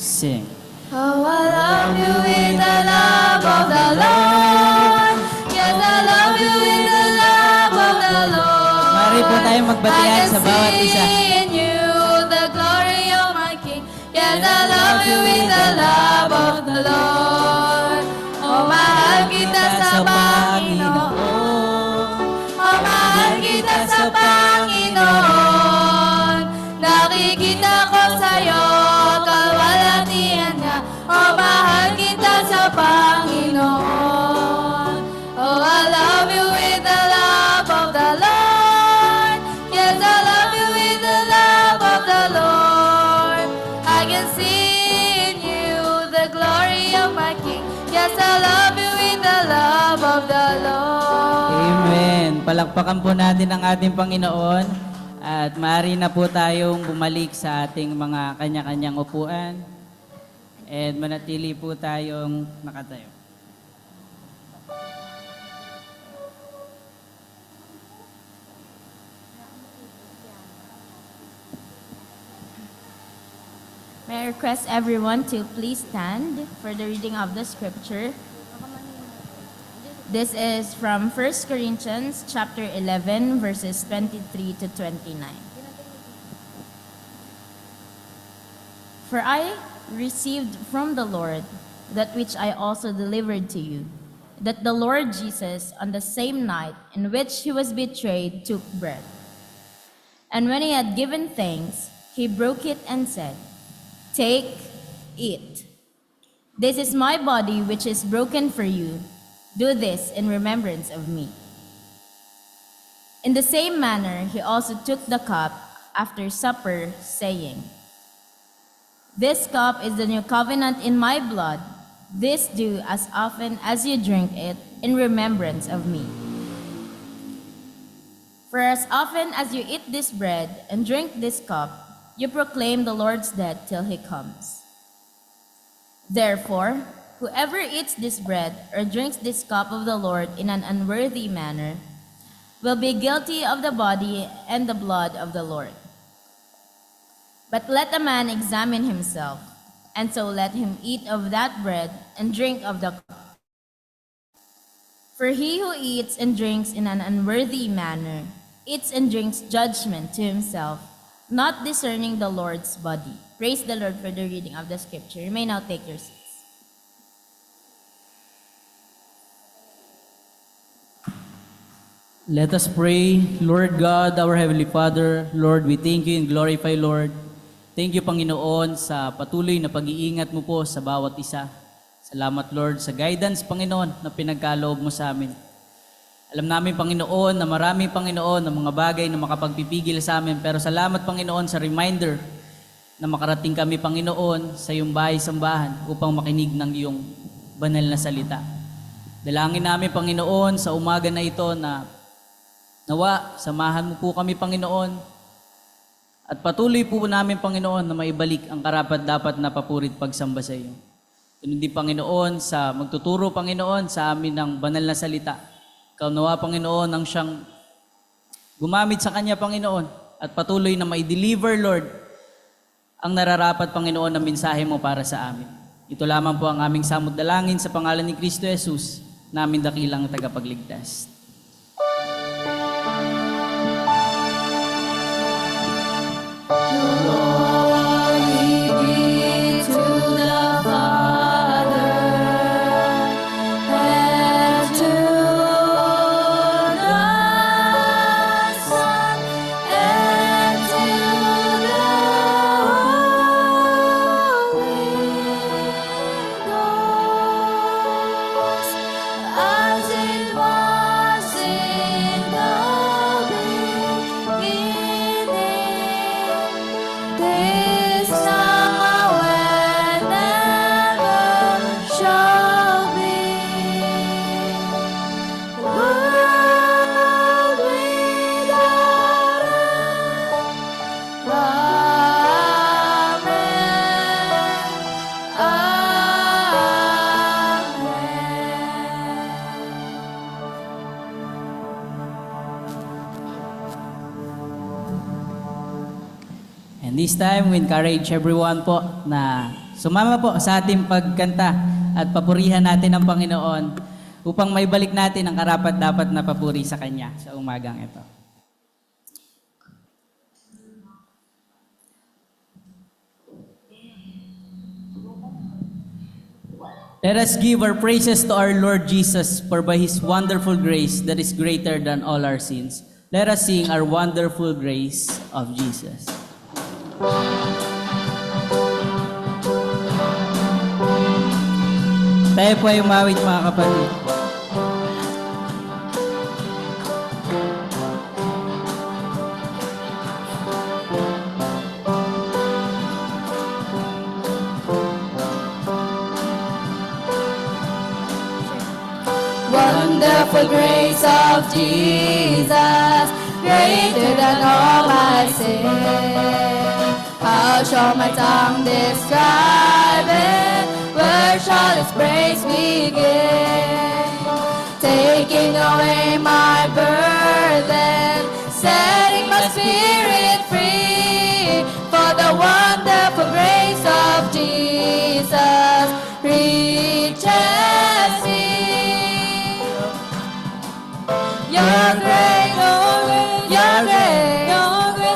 Sing. Oh, I love you with the love of the Lord. Yes, I love you with the love of the Lord. Mari po tayong magbatian sa bawat isa. I can see in you the glory of my King. Yes, I love you with the love of the Lord. Oh, mahal kita sa Panginoon. Oh, mahal kita sa Panginoon. Nakikita ko sa'yo, kalwalhatian niya. Oh, mahal kita sa Panginoon. Oh, I love you with the love of the Lord. Yes, I love you with the love of the Lord. I can see in you the glory of my King. Yes, I love you with the love of the Lord. Amen. Palakpakan po natin ang ating Panginoon. At maaari na po tayong bumalik sa ating mga kanya-kanyang upuan. And manatili po tayong nakatayo. May I request everyone to please stand for the reading of the scripture. This is from 1 Corinthians chapter 11 verses 23 to 29. For I received from the Lord that which I also delivered to you, that the Lord Jesus, on the same night in which he was betrayed, took bread. And when he had given thanks, he broke it and said, "Take, eat. This is my body which is broken for you. Do this in remembrance of me." In the same manner, he also took the cup after supper, saying, "This cup is the new covenant in my blood. This do as often as you drink it in remembrance of me. For as often as you eat this bread and drink this cup, you proclaim the Lord's death till he comes. Therefore, whoever eats this bread or drinks this cup of the Lord in an unworthy manner will be guilty of the body and the blood of the Lord. But let a man examine himself, and so let him eat of that bread and drink of the cup. For he who eats and drinks in an unworthy manner eats and drinks judgment to himself, not discerning the Lord's body." Praise the Lord for the reading of the scripture. You may now take your seats. Let us pray. Lord God, our Heavenly Father, Lord, we thank you and glorify, Lord. Thank you, Panginoon, sa patuloy na pag-iingat mo po sa bawat isa. Salamat, Lord, sa guidance, Panginoon, na pinagkaloob mo sa amin. Alam namin, Panginoon, na maraming, Panginoon, ng mga bagay na makapagpipigil sa amin. Pero salamat, Panginoon, sa reminder na makarating kami, Panginoon, sa iyong bahay-sambahan upang makinig ng iyong banal na salita. Dalangin namin, Panginoon, sa umaga na ito na nawa, samahan mo po kami, Panginoon. At patuloy po namin, Panginoon, na maibalik ang karapat-dapat na papurit pagsamba sa iyo. Ganun din, Panginoon, sa magtuturo, Panginoon, sa amin ng banal na salita. Ikaw nawa, Panginoon, ang siyang gumamit sa Kanya, Panginoon, at patuloy na mai-deliver, Lord, ang nararapat, Panginoon, na mensahe mo para sa amin. Ito lamang po ang aming samot dalangin sa pangalan ni Kristo Jesus, namin dakilang tagapagligtas. As it was in the And this time, we encourage everyone po na Sumama po sa ating pagkanta at papurihan natin ang Panginoon upang may balik natin ang karapat-dapat na papuri sa Kanya sa umagang ito. Let us give our praises to our Lord Jesus, for by His wonderful grace that is greater than all our sins. Let us sing our wonderful grace of Jesus. Tayo po ay umawit mga kapatid. Wonderful grace of Jesus, greater than all my sin. How shall my tongue describe it? Where shall its praise begin? Taking away my burden, setting my spirit free. For the wonderful grace of Jesus reaches me. Your grace, your grace, your grace.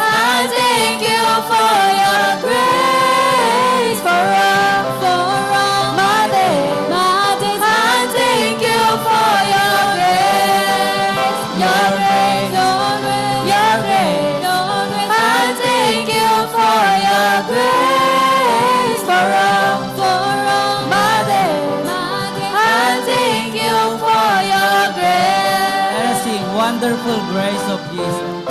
I thank you for your grace, for all my days. I thank you for your grace, your grace, your grace, your grace. I thank you for your grace, for all my days. I thank you for your grace. Let us sing wonderful grace of Jesus.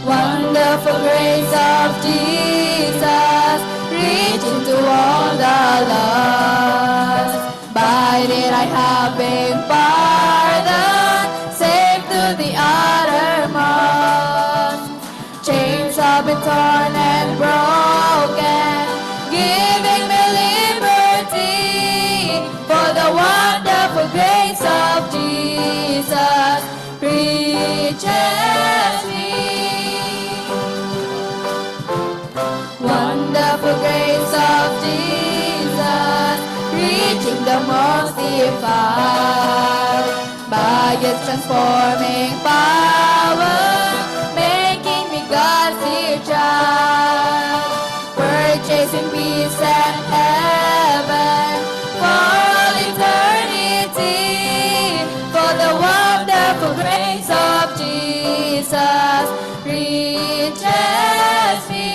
Wonderful grace of Jesus, reaching to all the lost. By it I have been pardoned, saved to the uttermost. Chains have been torn and broken, giving me liberty. For the wonderful grace of Jesus reaches me. Wonderful grace of Jesus, reaching the most defiled. By His transforming power, making me God's dear child. Purchasing peace and heaven for all eternity. For the wonderful grace of Jesus reaches me.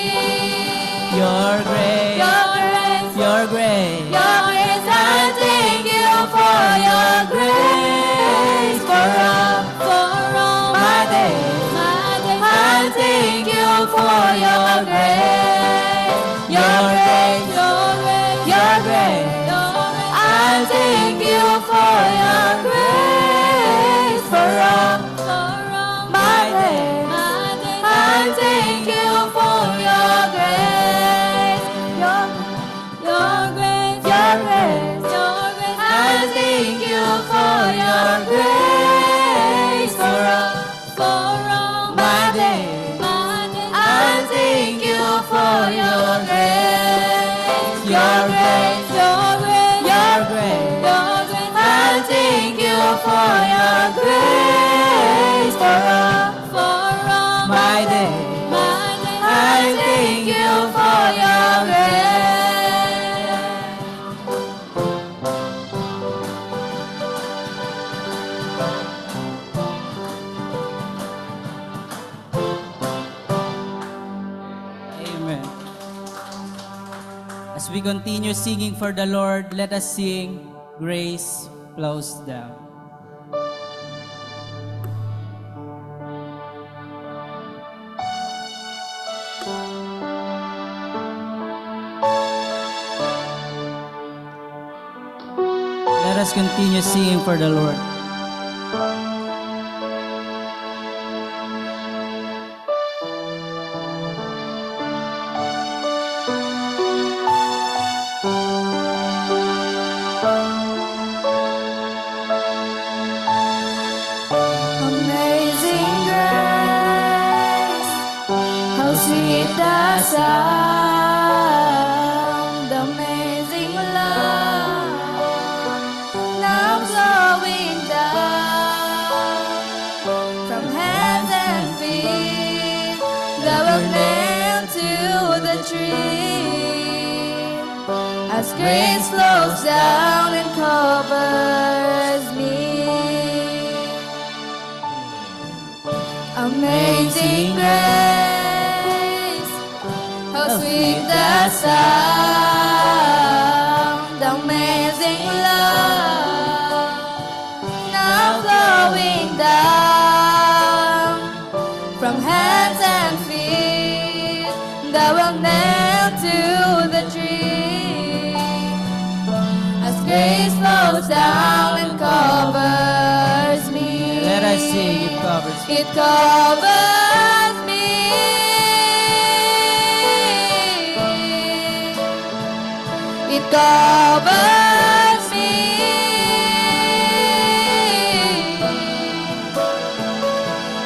Your grace, Your grace, your grace. your grace, I thank you for your grace, for all my days. I thank you for your grace, your grace, your grace, I thank you for your grace, for all my days. I thank you for your grace, your grace, your grace, your grace. I thank you for your grace, for all my days. I thank you for your grace, your grace, your grace, your grace, your grace. I thank you for your grace, for all my days. I thank you for your grace. Amen. As we continue singing for the Lord, let us sing Grace Flows Down. Let us continue singing for the Lord. Amazing grace, how sweet the sound. Amazing as grace flows down and covers me. Amazing grace, how sweet the sound, amazing love, now flowing down from hands and feet that will nail to the tree. As grace flows down and covers me. Let us sing, it covers me. It covers me. It covers me.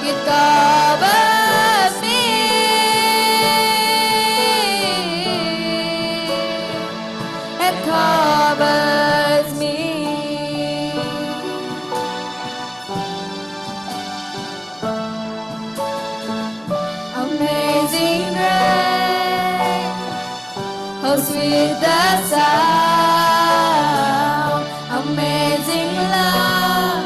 It covers me. It covers me. Amazing grace, how sweet the sound, amazing love,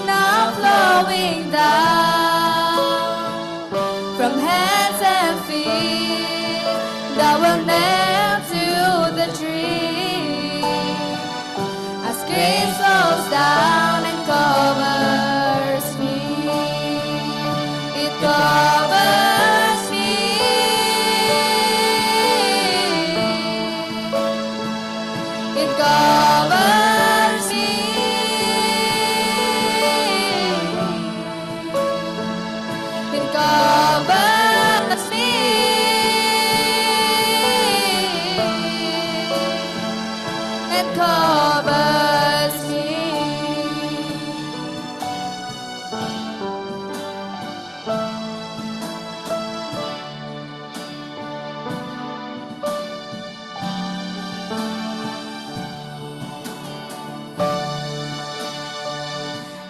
now flowing down from hands and feet that will nail to the tree. As grace flows down and covers me, it covers me. It covers me. It covers me. It covers me.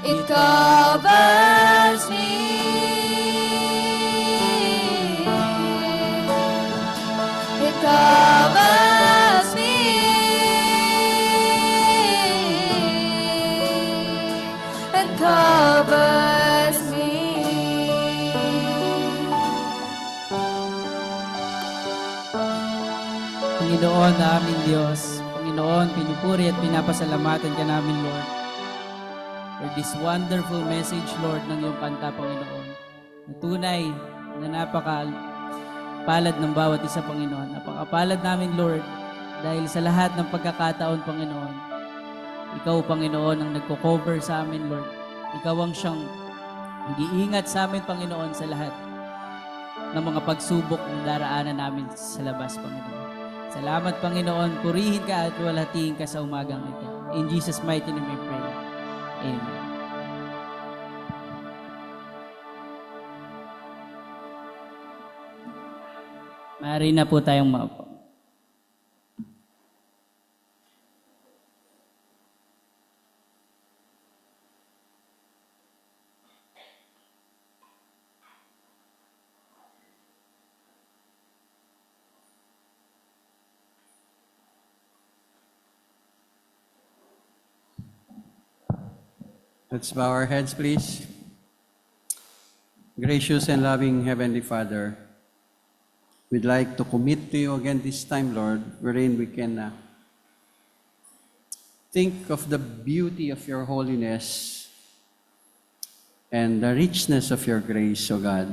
It covers me. It covers me. It covers me. Panginoon na aming Diyos, Panginoon, pinupuri at pinapasalamatan ka namin, Lord, for this wonderful message, Lord, ng iyong kanta, Panginoon. Na tunay na napakapalad ng bawat isa, Panginoon. Napakapalad namin, Lord, dahil sa lahat ng pagkakataon, Panginoon. Ikaw, Panginoon, ang nagko-cover sa amin, Lord. Ikaw ang siyang nag-iingat sa amin, Panginoon, sa lahat ng mga pagsubok na daraanan namin sa labas, Panginoon. Salamat, Panginoon. Purihin ka at luwalhatiin ka sa umagang ito. In Jesus' mighty name I pray. Amen. Maaari na po tayong maupo. Let's bow our heads, please. Gracious and loving Heavenly Father, we'd like to commit to you again this time, Lord, wherein we can think of the beauty of your holiness and the richness of your grace, O God.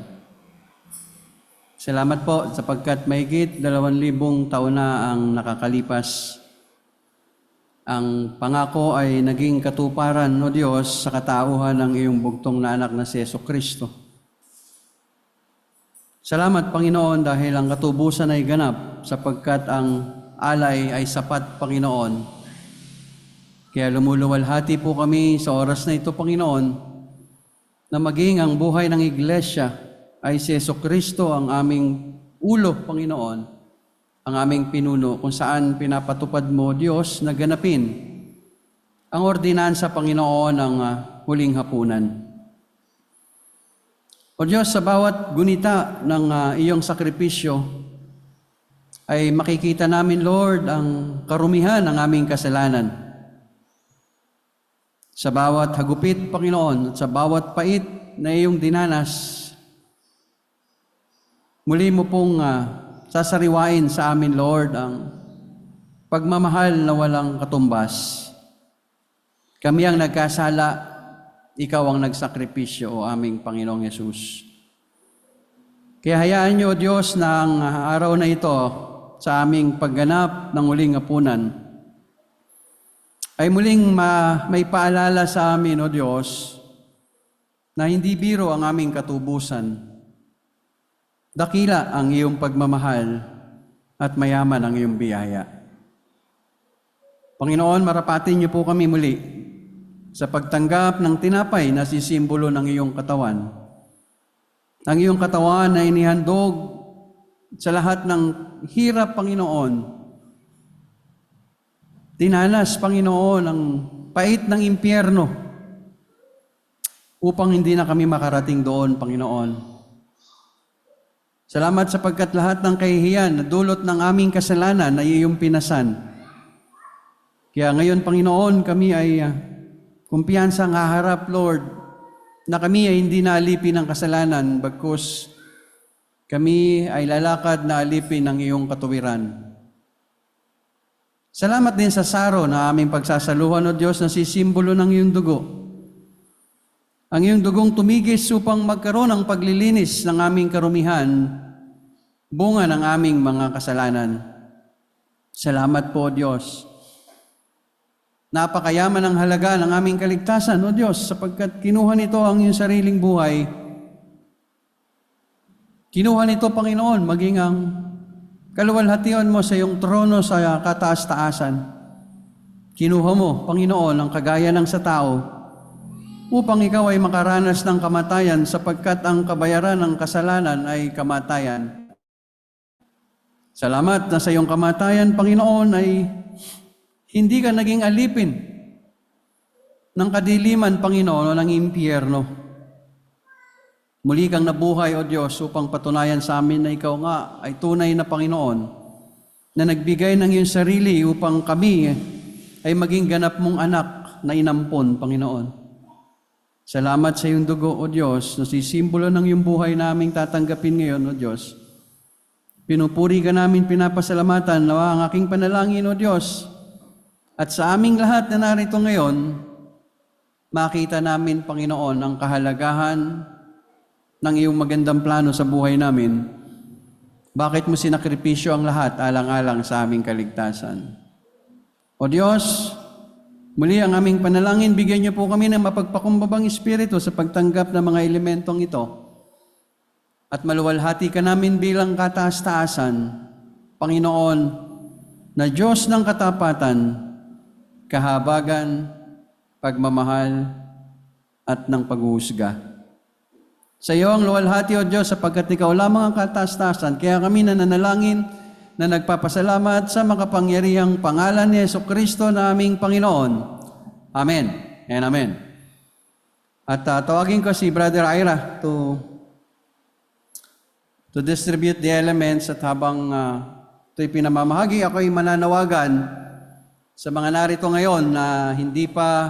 Salamat po sapagkat mahigit 2,000 taon na ang nakakalipas. Ang pangako ay naging katuparan, O Diyos, sa katauhan ng iyong bugtong na anak na si Jesucristo. Salamat, Panginoon, dahil ang katubusan ay ganap sapagkat ang alay ay sapat, Panginoon. Kaya lumuluwalhati po kami sa oras na ito, Panginoon, na maging ang buhay ng Iglesia ay si Jesucristo ang aming ulo, Panginoon, ang aming pinuno, kung saan pinapatupad mo, Diyos, na ganapin ang ordinansa, Panginoon, ng huling hapunan. O Diyos, sa bawat gunita ng iyong sakripisyo, ay makikita namin, Lord, ang karumihan ng aming kasalanan. Sa bawat hagupit, Panginoon, at sa bawat pait na iyong dinanas, muli mo pong sasariwain sa amin, Lord, ang pagmamahal na walang katumbas. Kami ang nagkasala, ikaw ang nagsakripisyo, o aming Panginoong Yesus. Kaya hayaan niyo, O Diyos, na ang araw na ito sa aming pagganap ng uling hapunan ay muling may paalala sa amin, O Diyos, na hindi biro ang aming katubusan. Dakila ang iyong pagmamahal at mayaman ang iyong biyaya. Panginoon, marapatin niyo po kami muli sa pagtanggap ng tinapay na sisimbolo ng iyong katawan. Ang iyong katawan na inihandog sa lahat ng hirap, Panginoon. Dinanas, Panginoon, ang pait ng impyerno upang hindi na kami makarating doon, Panginoon. Salamat sapagkat lahat ng kahihiyan na dulot ng aming kasalanan ay iyong pinasan. Kaya ngayon, Panginoon, kami ay kumpiyansang haharap, Lord, na kami ay hindi naalipin ng kasalanan bagkus kami ay lalakad na alipin ng iyong katuwiran. Salamat din sa saro na aming pagsasaluhan, O Diyos, na sisimbolo ng iyong dugo. Ang iyong dugong tumigis upang magkaroon ng paglilinis ng aming karumihan, bunga ng aming mga kasalanan. Salamat po, O Diyos. Napakayaman ang halaga ng aming kaligtasan, O Diyos, sapagkat kinuha nito ang iyong sariling buhay. Kinuha nito, Panginoon, maging ang kaluwalhatian mo sa iyong trono sa kataas-taasan. Kinuha mo, Panginoon, ang kagaya ng sa tao upang ikaw ay makaranas ng kamatayan sapagkat ang kabayaran ng kasalanan ay kamatayan. Salamat na sa iyong kamatayan, Panginoon, ay hindi ka naging alipin ng kadiliman, Panginoon, o ng impyerno. Muli kang nabuhay, O Diyos, upang patunayan sa amin na ikaw nga ay tunay na Panginoon, na nagbigay ng iyong sarili upang kami ay maging ganap mong anak na inampon, Panginoon. Salamat sa iyong dugo, O Diyos, na sisimbolo ng iyong buhay na aming tatanggapin ngayon, O Diyos. Pinupuri ka namin, pinapasalamatan, nawa ang aking panalangin, O Diyos, at sa aming lahat na narito ngayon, makita namin, Panginoon, ang kahalagahan ng iyong magandang plano sa buhay namin. Bakit mo sinakripisyo ang lahat alang-alang sa aming kaligtasan? O Diyos, muli ang aming panalangin, bigyan niyo po kami ng mapagpakumbabang espiritu sa pagtanggap ng mga elementong ito. At maluwalhati ka namin bilang kataas-taasan, Panginoon, na Diyos ng katapatan, kahabagan, pagmamahal, at ng paghuhusga. Sa iyo ang luwalhati, O Diyos, sapagkat ikaw lamang ang kataas-taasan. Kaya kami nananalangin na nagpapasalamat sa makapangyarihang pangalan ni Jesucristo na aming Panginoon. Amen and amen. At tawagin ko si Brother Ira to distribute the elements at habang ito'y pinamamahagi, ako'y mananawagan sa mga narito ngayon na hindi pa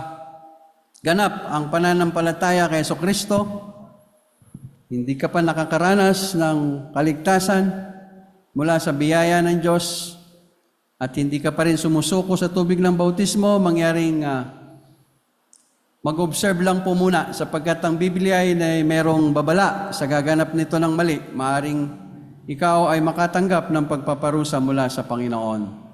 ganap ang pananampalataya kay Jesucristo. Hindi ka pa nakakaranas ng kaligtasan mula sa biyaya ng Diyos at hindi ka pa rin sumusuko sa tubig ng bautismo, mangyaring mag-observe lang po muna sapagkat ang Biblia ay merong babala sa gaganap nito ng mali. Maaring ikaw ay makatanggap ng pagpaparusa mula sa Panginoon.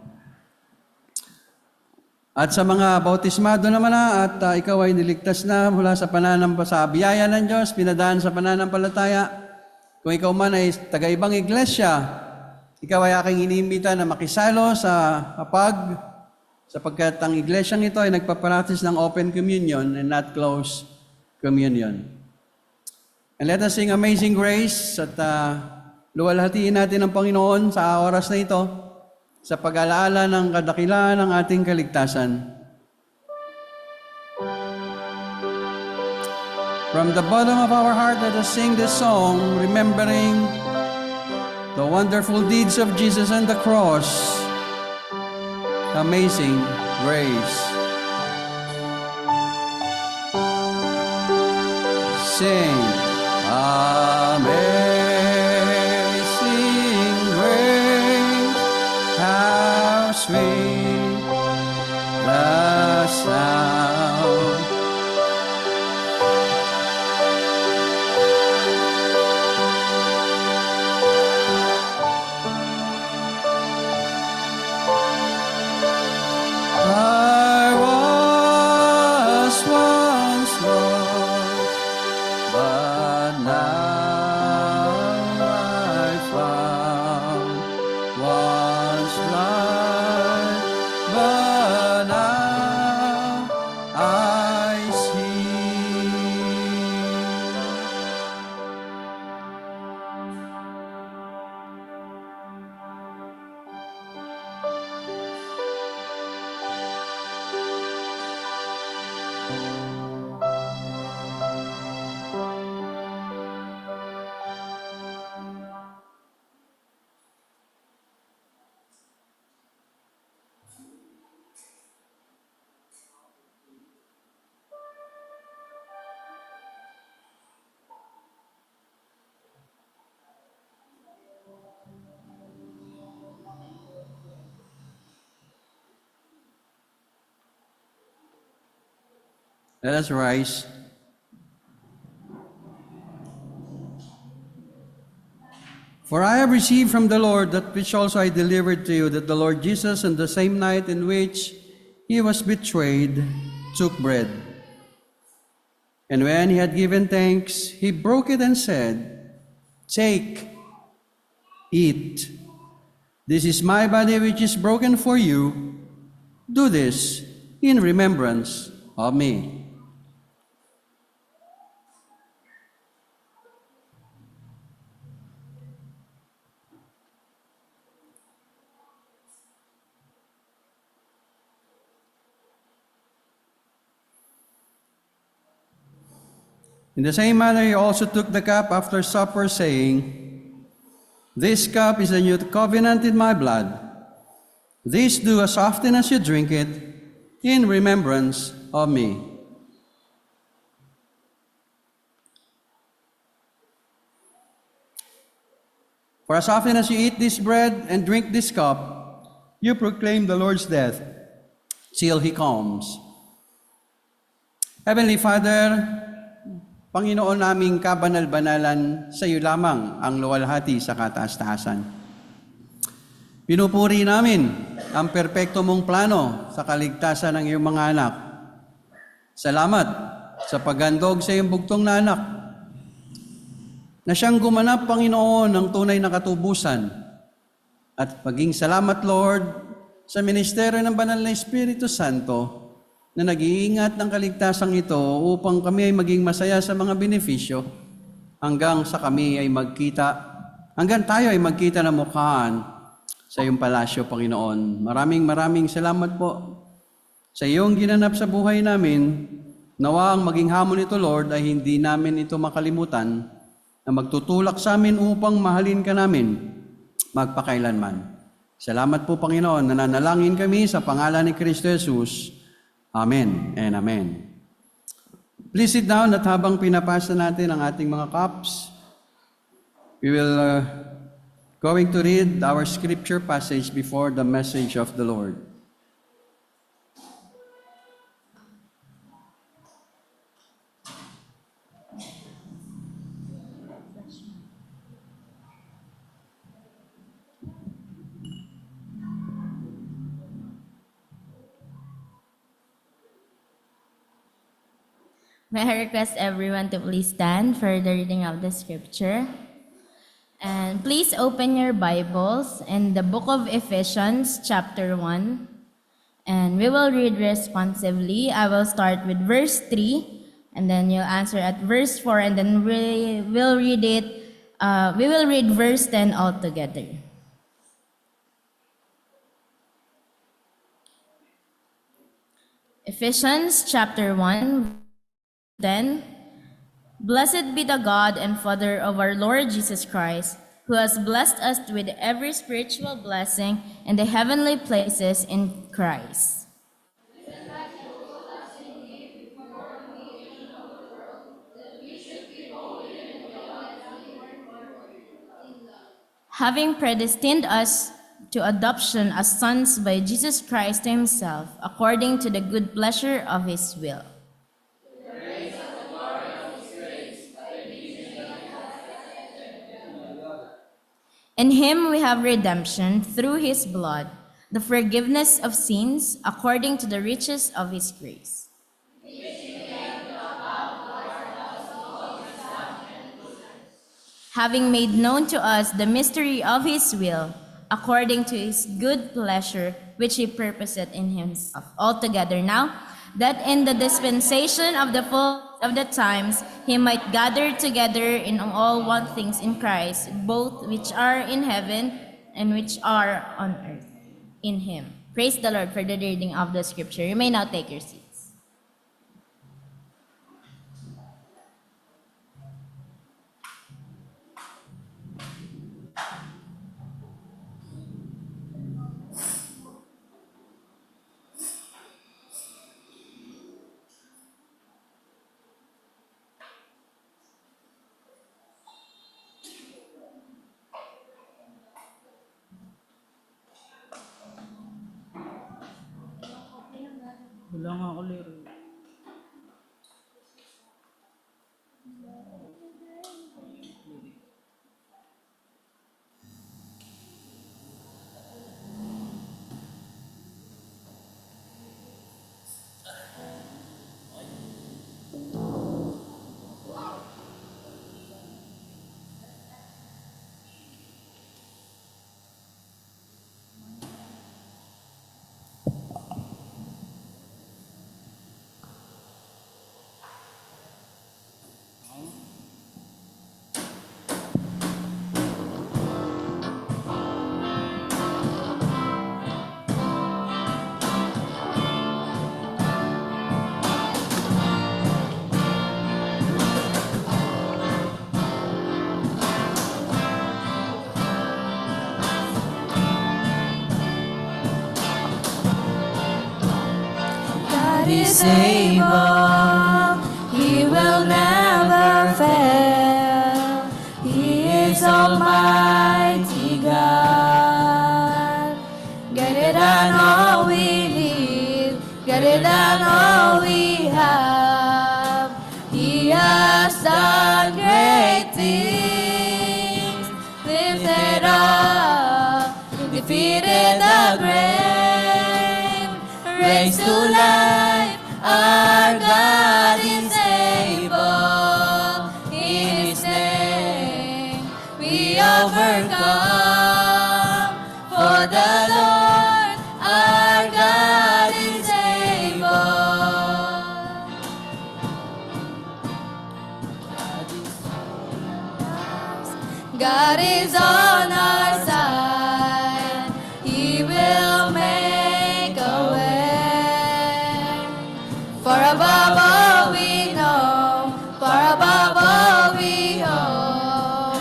At sa mga bautismado naman at ikaw ay niligtas na mula sa sa biyaya ng Diyos, pinadaan sa pananampalataya. Kung ikaw man ay taga-ibang iglesia, ikaw ay aking inimbita na makisalo sa hapag, sapagkat ang iglesyang ito ay nagpapractice ng open communion and not closed communion. And let us sing Amazing Grace at luwalhatiin natin ang Panginoon sa oras na ito sa pag-alaala ng kadakilaan ng ating kaligtasan. From the bottom of our heart, let us sing this song, remembering the wonderful deeds of Jesus on the cross. Amazing grace. Sing, Amazing grace, how sweet the sound. I was once lost, but now I found. Once blind, but now I see. Let us rise. For I have received from the Lord that which also I delivered to you, that the Lord Jesus, on the same night in which he was betrayed, took bread. And when he had given thanks, he broke it and said, "Take, eat. This is my body which is broken for you. Do this in remembrance of me." In the same manner, he also took the cup after supper, saying, "This cup is the new covenant in my blood. This do as often as you drink it, in remembrance of me." For as often as you eat this bread and drink this cup, you proclaim the Lord's death till he comes. Heavenly Father, Panginoon naming kabanal-banalan, sa iyo lamang ang luwalhati sa kataas-taasan. Pinupuri namin ang perpekto mong plano sa kaligtasan ng iyong mga anak. Salamat sa paghandog sa iyong bugtong na anak, na siyang gumanap, Panginoon, ng tunay na katubusan. At maging salamat, Lord, sa ministeryo ng Banal na Espiritu Santo, na nag-iingat ng kaligtasang ito upang kami ay maging masaya sa mga benepisyo hanggang sa kami ay magkita, hanggang tayo ay magkita ng mukhaan sa iyong palasyo, Panginoon. Maraming salamat po sa iyong ginanap sa buhay namin. Nawa ang maging hamon nito, Lord, ay hindi namin ito makalimutan na magtutulak sa amin upang mahalin ka namin magpakailanman. Salamat po, Panginoon. Nananalangin kami sa pangalan ni Kristo Jesus. Amen and amen. Please sit down at habang pinapasa natin ang ating mga cups, we will going to read our scripture passage before the message of the Lord. May I request everyone to please stand for the reading of the scripture. And please open your Bibles in the book of Ephesians, chapter 1. And we will read responsively. I will start with verse 3, and then you'll answer at verse 4, and then we will read verse 10 altogether. Ephesians chapter 1, 10. Blessed be the God and Father of our Lord Jesus Christ, who has blessed us with every spiritual blessing in the heavenly places in Christ. Having predestined us to adoption as sons by Jesus Christ himself, according to the good pleasure of his will. In him we have redemption through his blood, the forgiveness of sins, according to the riches of his grace. Having made known to us the mystery of his will, according to his good pleasure, which he purposed in himself. Altogether now, that in the dispensation of the full of the times he might gather together in all one things in Christ, both which are in heaven and which are on earth, in him. Praise the Lord for the reading of the scripture. You may now take your seats. Wala nga ako lero. Is able, he will never fail. He is Almighty God. Greater than all we need, greater than all we have. He has done great things. Lifted up, defeated the grave, raised to life. Our God is able. In his name we overcome. For the Lord our God is able. God is on our side. He will make a way. Far above all we know, far above all we hope,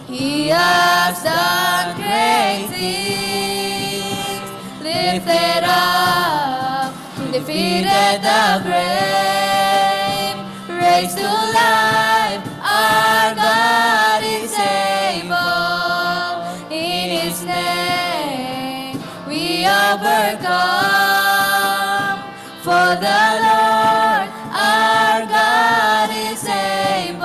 he has done great things. Lifted up, defeated the grave, raised to life. Our God is able. In his name we overcome. For the Lord our God is able.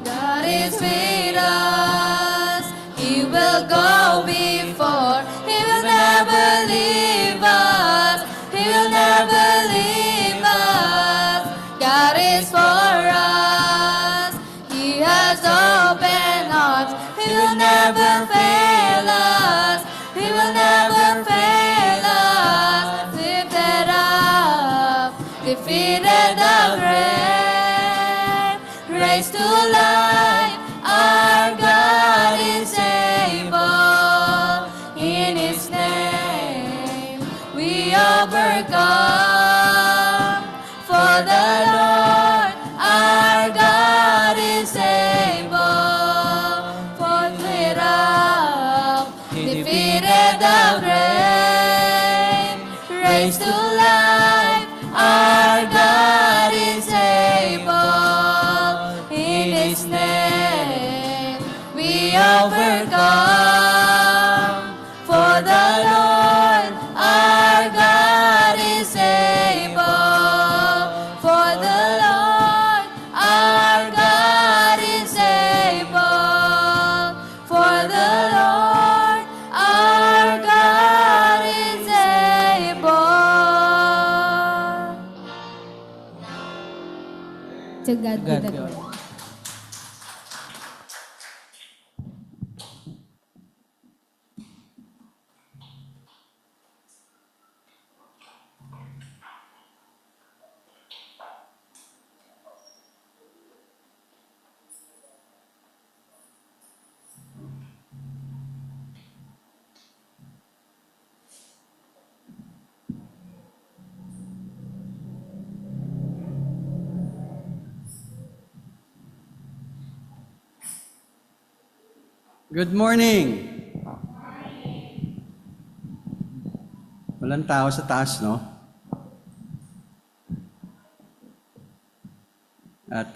God is with us. He will go before. He will never leave us. He will never leave us. God is for us. He has opened arms. He will never fail us. He will never fail us. Lifted up, defeated the grave, raised to life. Our God is able. In his name we overcome. For the Lord our God raised to life. Our God is able. In His name we overcome. For the Lord our God is able. For the Lord our God is able. For the Lord our God is able. To God be God the be all. glory. Good morning! Walang tao sa taas, no? At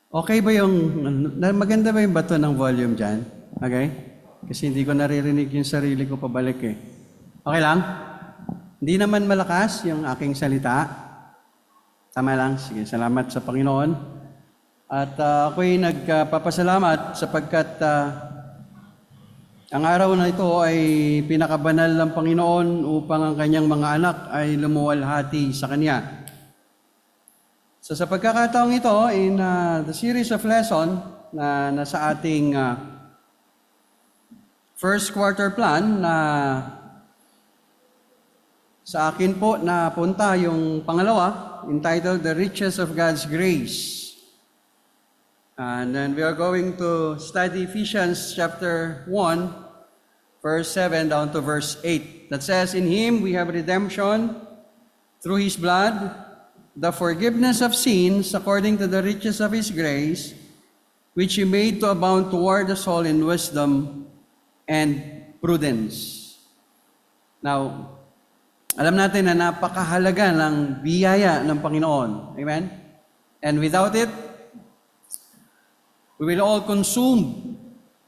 okay ba maganda ba yung bato ng volume dyan? Okay? Kasi hindi ko naririnig yung sarili ko pabalik eh. Okay lang? Hindi naman malakas yung aking salita. Tama lang. Sige, salamat sa Panginoon. At ako'y nagpapasalamat sapagkat ang araw na ito ay pinakabanal ng Panginoon upang ang kanyang mga anak ay lumuwalhati sa Kanya. So sa pagkakataong ito, in the series of lesson na nasa ating first quarter plan na sa akin po napunta yung pangalawa, entitled The Riches of God's Grace. And then we are going to study Ephesians chapter 1, verse 7 down to verse 8. That says, In Him we have redemption through His blood, the forgiveness of sins according to the riches of His grace, which He made to abound toward us all in wisdom and prudence. Now, alam natin na napakahalaga ng biyaya ng Panginoon. Amen? And without it, we will all consumed.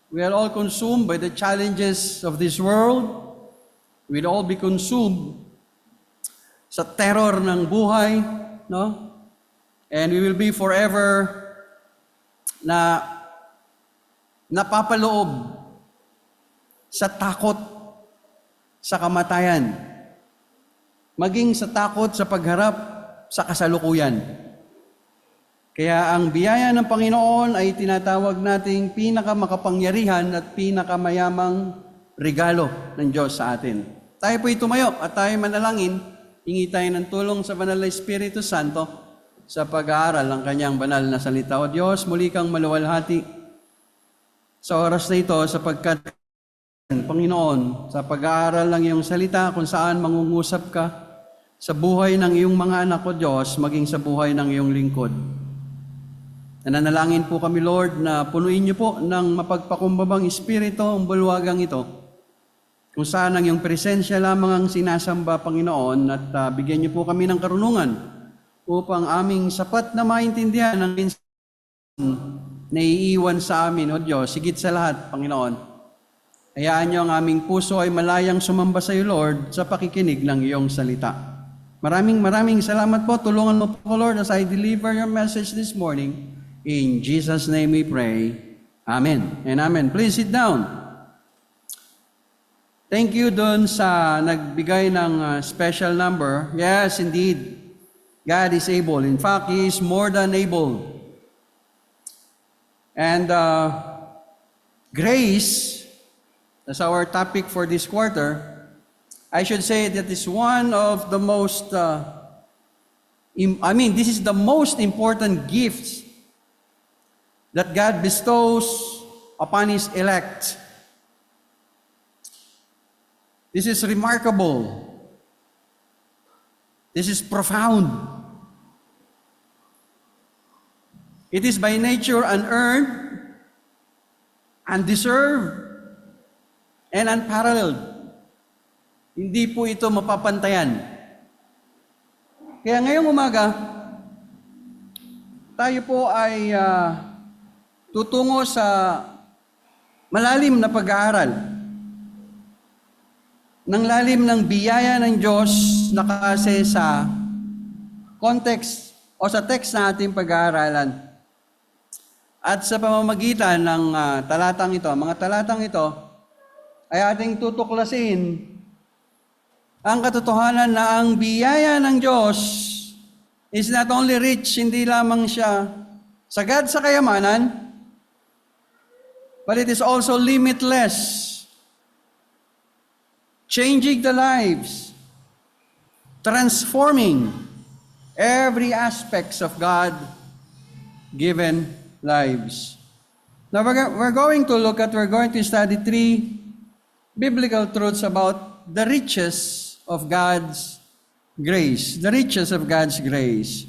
We are all consumed by the challenges of this world. We will all be consumed sa terror ng buhay, no? And we will be forever na napapaloob sa takot sa kamatayan. Maging sa takot sa pagharap sa kasalukuyan. Kaya ang biyaya ng Panginoon ay tinatawag nating pinakamakapangyarihan at pinakamayamang regalo ng Diyos sa atin. Tayo po'y tumayo at tayo manalangin, hingi tayo ng tulong sa Banal na Espiritu Santo sa pag-aaral ng Kanyang banal na salita. O Diyos, muli kang maluwalhati sa oras na ito sapagkat Panginoon, sa pag-aaral ng iyong salita kung saan mangungusap ka sa buhay ng iyong mga anak o Diyos, maging sa buhay ng iyong lingkod. Nananalangin po kami, Lord, na punuin niyo po ng mapagpakumbabang Espiritu ang bulwagang ito, kung saan ang iyong presensya lamang ang sinasamba, Panginoon, at bigyan niyo po kami ng karunungan upang aming sapat na maintindihan ang mensahe na iiwan sa amin, O Diyos, higit sa lahat, Panginoon. Hayaan niyo ang aming puso ay malayang sumamba sa iyo, Lord, sa pakikinig ng iyong salita. Maraming salamat po. Tulungan mo po, Lord, as I deliver your message this morning. In Jesus' name we pray. Amen and amen. Please sit down. Thank you dun sa nagbigay ng special number. Yes, indeed. God is able. In fact, He is more than able. And grace, that's our topic for this quarter. I should say that is one of the most, this is the most important gifts that God bestows upon His elect. This is remarkable. This is profound. It is by nature unearned, undeserved, and unparalleled. Hindi po ito mapapantayan. Kaya ngayong umaga, tayo po ay tutungo sa malalim na pag-aaral ng lalim ng biyaya ng Diyos na kasi sa context o sa text na ating pag-aaralan. At sa pamamagitan ng talatang ito, mga talatang ito, ay ating tutuklasin ang katotohanan na ang biyaya ng Diyos is not only rich, hindi lamang siya sagad sa kayamanan, but it is also limitless, changing the lives, transforming every aspects of God-given lives. Now we're going to study 3 biblical truths about the riches of God's grace. The riches of God's grace.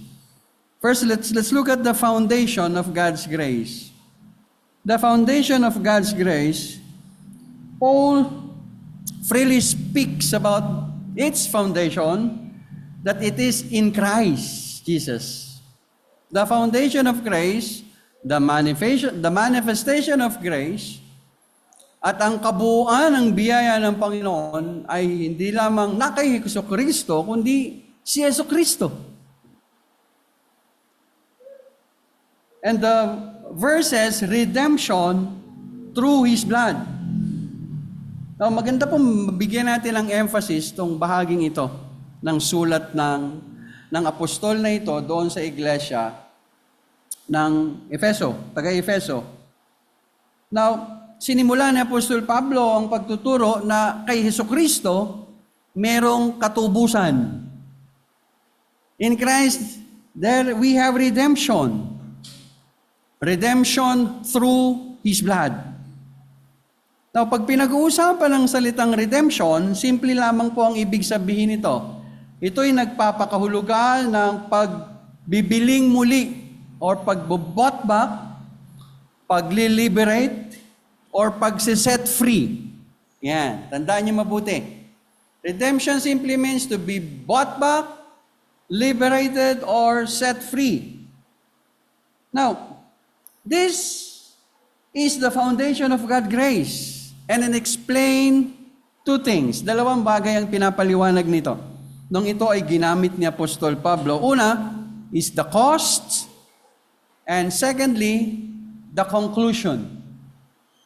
First, let's look at the foundation of God's grace. The foundation of God's grace, Paul freely speaks about its foundation, that it is in Christ Jesus. The foundation of grace, the manifestation of grace, at ang kabuuan ng biyaya ng Panginoon ay hindi lamang na kay Jesucristo, kundi si Jesucristo. And the verse says, redemption through His blood. Now, maganda pong mabigyan natin ng emphasis itong bahaging ito ng sulat ng apostol na ito doon sa iglesia ng Efeso, taga-Efeso. Now, sinimula ni Apostol Pablo ang pagtuturo na kay Jesucristo merong katubusan. In Christ, there we have redemption. Redemption through His blood. Now, pag pinag-uusapan ng salitang redemption, simple lamang po ang ibig sabihin nito. Ito'y nagpapakahulugan ng pagbibiling muli or pag-bought back, pag-liberate, or pag-set free. Yan, tandaan niyo mabuti. Redemption simply means to be bought back, liberated, or set free. Now, this is the foundation of God's grace. And then explain 2 things. 2 bagay ang pinapaliwanag nito. Nung ito ay ginamit ni Apostol Pablo. Una is the cost, and secondly, the conclusion.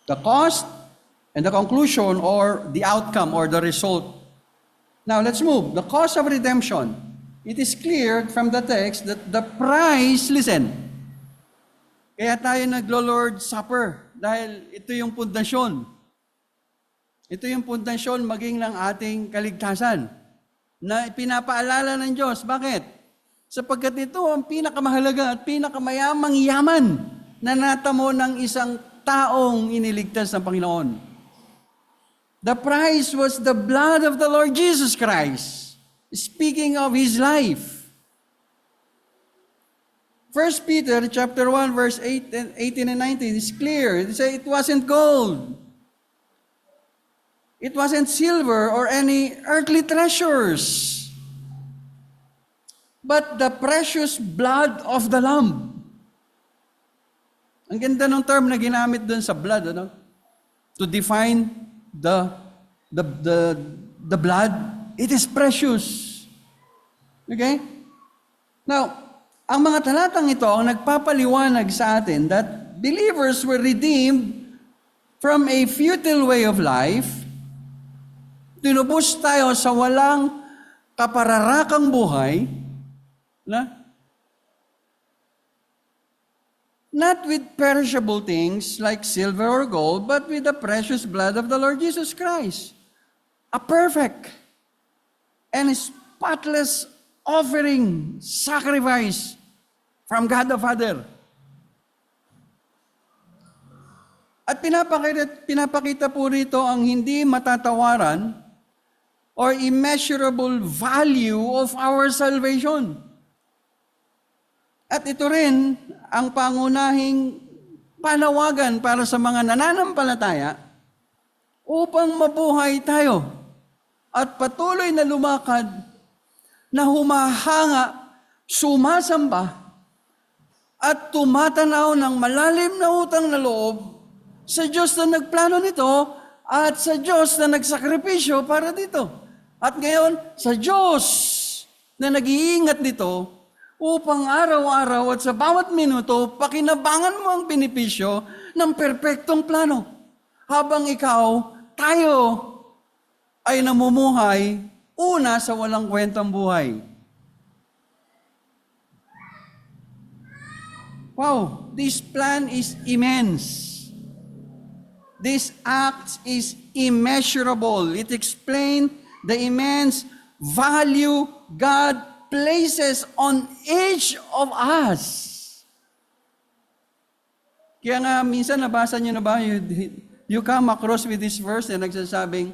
The cost and the conclusion, or the outcome or the result. Now, let's move. The cost of redemption. It is clear from the text that the price, listen, kaya tayo naglo-Lord Supper dahil ito yung pundasyon. Ito yung pundasyon maging ng ating kaligtasan na pinapaalala ng Diyos. Bakit? Sapagkat ito ang pinakamahalaga at pinakamayamang yaman na natamo ng isang taong iniligtas ng Panginoon. The price was the blood of the Lord Jesus Christ. Speaking of His life. 1 Peter chapter 1 verse 18 and 19 is clear. It says it wasn't gold. It wasn't silver or any earthly treasures. But the precious blood of the Lamb. Ang ganda ng term na ginamit doon sa blood, ano? To define the blood, it is precious. Okay? Now, ang mga talatang ito ang nagpapaliwanag sa atin that believers were redeemed from a futile way of life. Tinubos tayo sa walang kapararakang buhay, na not with perishable things like silver or gold, but with the precious blood of the Lord Jesus Christ. A perfect and spotless offering, sacrifice from God the Father. At pinapakita po rito ang hindi matatawaran or immeasurable value of our salvation. At ito rin ang pangunahing panawagan para sa mga nananampalataya upang mabuhay tayo at patuloy na lumakad, na humahanga, sumasamba, at tumatanaw ng malalim na utang na loob sa Diyos na nagplano nito at sa Diyos na nagsakripisyo para dito. At ngayon, sa Diyos na nag-iingat dito upang araw-araw at sa bawat minuto, pakinabangan mo ang benepisyo ng perpektong plano. Habang ikaw, tayo, ay namumuhay una sa walang kwentang buhay. Wow, this plan is immense. This act is immeasurable. It explains the immense value God places on each of us. Kaya nga, minsan nabasa niyo na ba, you come across with this verse na nagsasabing,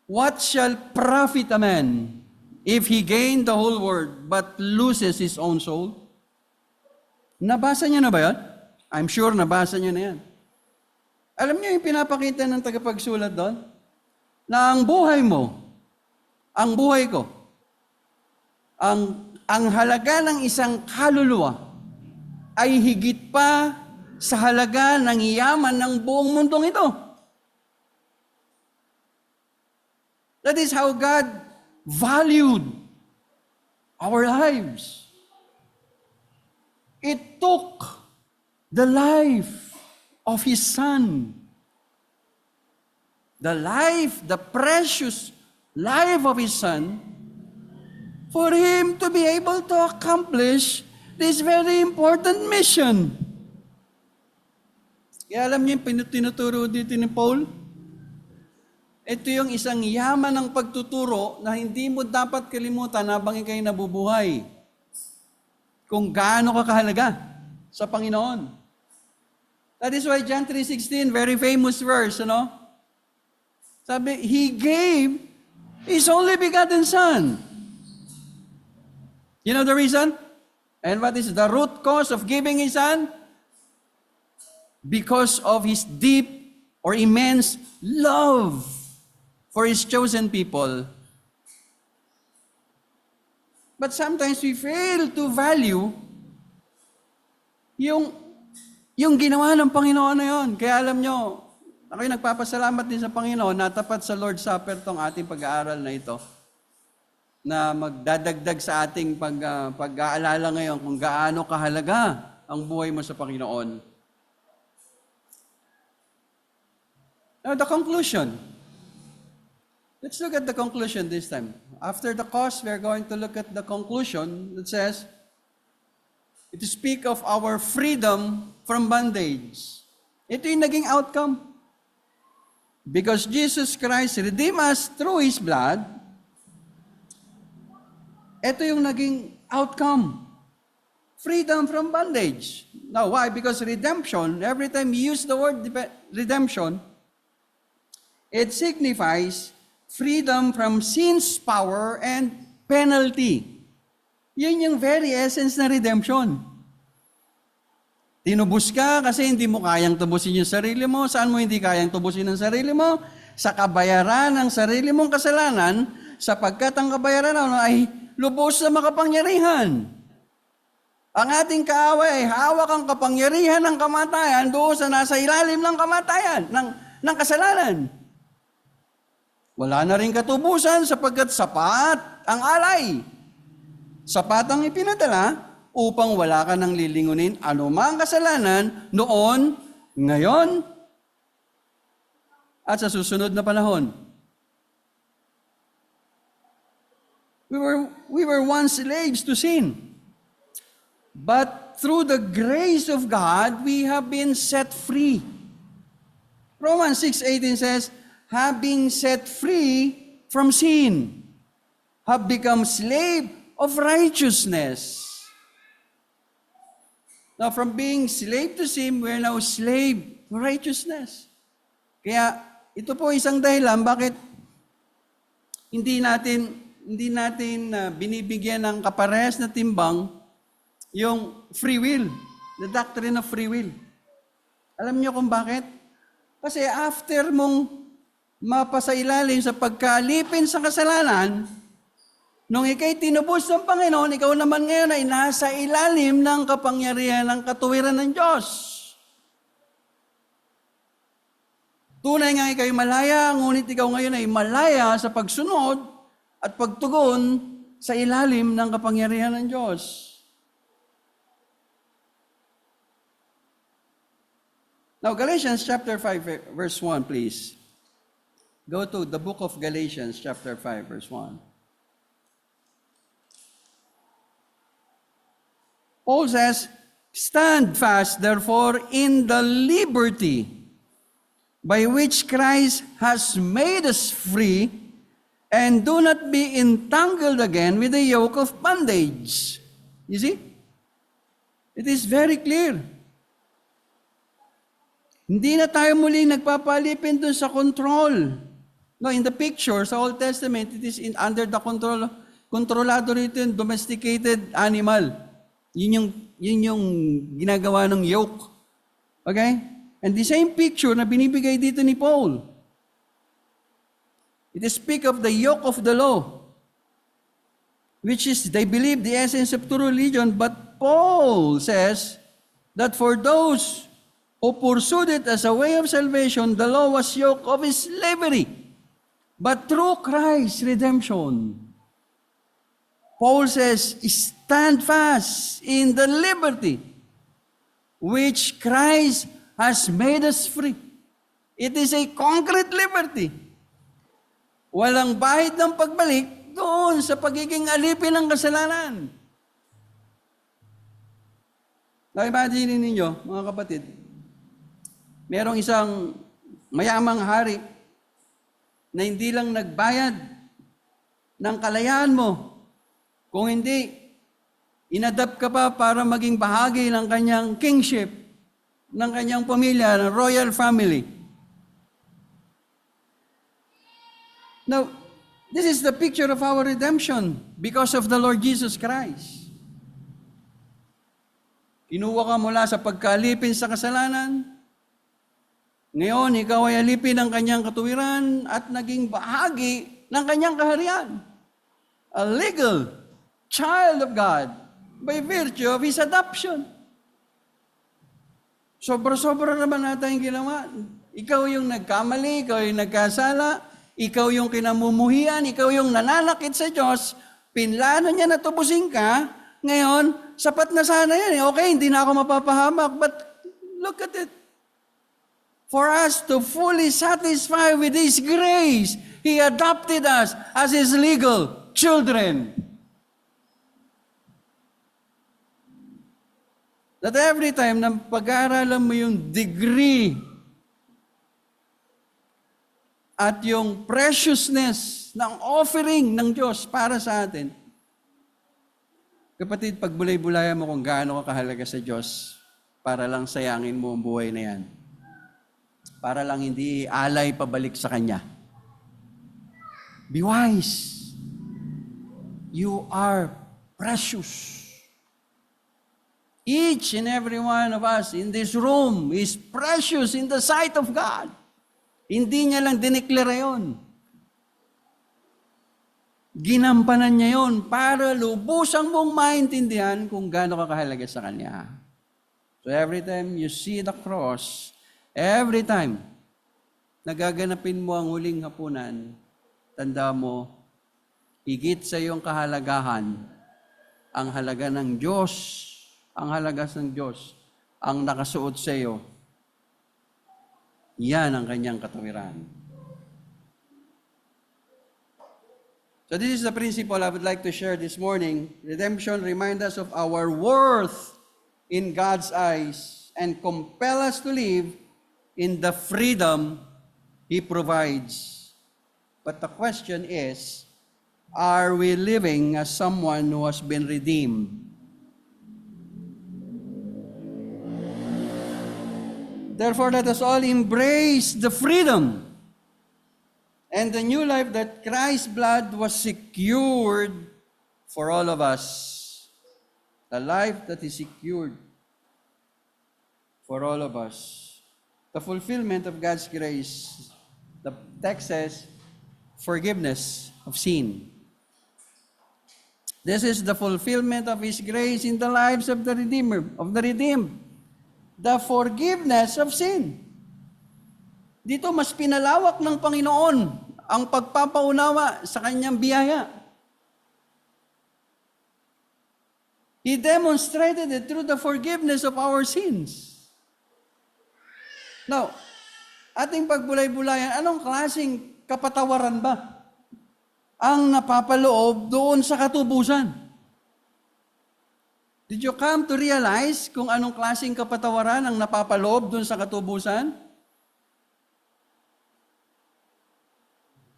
what shall profit a man if he gain the whole world but loses his own soul? Nabasa niyo na ba yan? I'm sure nabasa niyo na yan. Alam niyo yung pinapakita ng tagapagsulat doon? Na ang buhay mo, ang buhay ko, ang halaga ng isang kaluluwa ay higit pa sa halaga ng yaman ng buong mundong ito. That is how God valued our lives. It took the life of His Son. The life, the precious life of His Son, for Him to be able to accomplish this very important mission. Kaya alam niyo yung tinuturo dito ni Paul? Ito yung isang yaman ng pagtuturo na hindi mo dapat kalimutan habang ikay nabubuhay. Kung gaano ka kahalaga sa Panginoon. That is why John 3:16, very famous verse, ano? Sabi, He gave His only begotten Son. You know the reason? And what is the root cause of giving His Son? Because of His deep or immense love for His chosen people. But sometimes we fail to value yung ginawa ng Panginoon na yun. Kaya alam nyo, ako'y nagpapasalamat din sa Panginoon na tapat sa Lord's Supper tong ating pag-aaral na ito, na magdadagdag sa ating pag-aalala ngayon kung gaano kahalaga ang buhay mo sa Panginoon. Now, the conclusion. Let's look at the conclusion this time. After the cause, we're going to look at the conclusion that says, it speak of our freedom from bondage. Ito yung naging outcome. Because Jesus Christ redeemed us through His blood, ito yung naging outcome. Freedom from bondage. Now, why? Because redemption, every time you use the word redemption, it signifies freedom from sin's power and penalty. Yun yung very essence na redemption. Tinubos ka kasi hindi mo kayang tubusin yung sarili mo. Saan mo hindi kayang tubusin ang sarili mo? Sa kabayaran ng sarili mong kasalanan, sapagkat ang kabayaran ay lubos na makapangyarihan. Ang ating kaaway ay hawak ang kapangyarihan ng kamatayan doon sa nasa ilalim ng kamatayan, ng kasalanan. Wala na rin katubusan sapagkat sapat ang alay. Sapat ang ipinadala upang wala ka nang lilingunin anumang kasalanan noon, ngayon, at sa susunod na panahon. We were once slaves to sin. But through the grace of God, we have been set free. Romans 6:18 says, having set free from sin, have become slave of righteousness. Now, from being slave to sin, we're now slave to righteousness. Kaya, ito po isang dahilan bakit hindi natin binibigyan ng kaparehas na timbang yung free will, the doctrine of free will. Alam niyo kung bakit? Kasi after mong mapasailalim sa pagkalipin sa kasalanan, nung ikay tinubos ng Panginoon, ikaw naman ngayon ay nasa ilalim ng kapangyarihan ng katuwiran ng Diyos. Tunay nga ikay malaya, ngunit ikaw ngayon ay malaya sa pagsunod at pagtugon sa ilalim ng kapangyarihan ng Diyos. Now, Galatians chapter 5, verse 1, please. Go to the book of Galatians chapter 5, verse 1. Paul says, "Stand fast, therefore, in the liberty by which Christ has made us free, and do not be entangled again with the yoke of bondage." You see? It is very clear. Hindi na tayo muling nagpapalipin dun sa control. No, in the picture, sa Old Testament, it is under the control, kontrolado rito yung domesticated animal. Yun yung ginagawa ng yoke. Okay? And the same picture na binibigay dito ni Paul. It is speak of the yoke of the law, which is, they believe, the essence of true religion. But Paul says that for those who pursued it as a way of salvation, the law was yoke of slavery. But through Christ's redemption, Paul says, stand fast in the liberty which Christ has made us free. It is a concrete liberty. Walang bahid ng pagbalik doon sa pagiging alipin ng kasalanan. Na-imagine ninyo, mga kapatid, merong isang mayamang hari na hindi lang nagbayad ng kalayaan mo, kung hindi, inadapt ka pa para maging bahagi ng kanyang kingship, ng kanyang pamilya, ng royal family. Now, this is the picture of our redemption because of the Lord Jesus Christ. Kinuha ka mula sa pagkalipin sa kasalanan. Ngayon, ikaw ay alipin ng kanyang katuwiran at naging bahagi ng kanyang kaharian. A legal child of God by virtue of His adoption. Sobra-sobra naman natin yung ginawa. Ikaw yung nagkamali, ikaw yung nagkasala, ikaw yung kinamumuhian, ikaw yung nananakit sa Diyos, pinlano niya na tubusin ka, ngayon, sapat na sana yan. Okay, hindi na ako mapapahamak, but look at it. For us to fully satisfy with His grace, He adopted us as His legal children. That every time na pag-aaralan mo yung degree at yung preciousness ng offering ng Diyos para sa atin, kapatid, pagbulay-bulayan mo kung gaano ka kahalaga sa Diyos para lang sayangin mo ang buhay na yan. Para lang hindi alay pabalik sa Kanya. Be wise. You are precious. Each and every one of us in this room is precious in the sight of God. Hindi niya lang dineklara yun. Ginampanan niya yun para lubusang mong maintindihan kung gaano ka kahalaga sa Kanya. So every time you see the cross, every time nagaganapin mo ang huling hapunan, tanda mo, higit sa iyong kahalagahan, ang halaga ng Diyos, ang halaga ng Diyos, ang nakasuot sa iyo, yan ang kanyang katuwiran. So this is the principle I would like to share this morning. Redemption reminds us of our worth in God's eyes and compel us to live in the freedom He provides. But the question is, are we living as someone who has been redeemed? Therefore, let us all embrace the freedom and the new life that Christ's blood was secured for all of us. The life that is secured for all of us. The fulfillment of God's grace The text says, forgiveness of sin. This is the fulfillment of His grace in the lives of the redeemed. The forgiveness of sin. Dito mas pinalawak ng Panginoon ang pagpapaunawa sa Kanyang biyaya. He demonstrated it through the forgiveness of our sins. Now, ating pagbulay-bulayan, anong klaseng kapatawaran ba ang napapaloob doon sa katubusan? Did you come to realize kung anong klaseng kapatawaran ang napapaloob doon sa katubusan?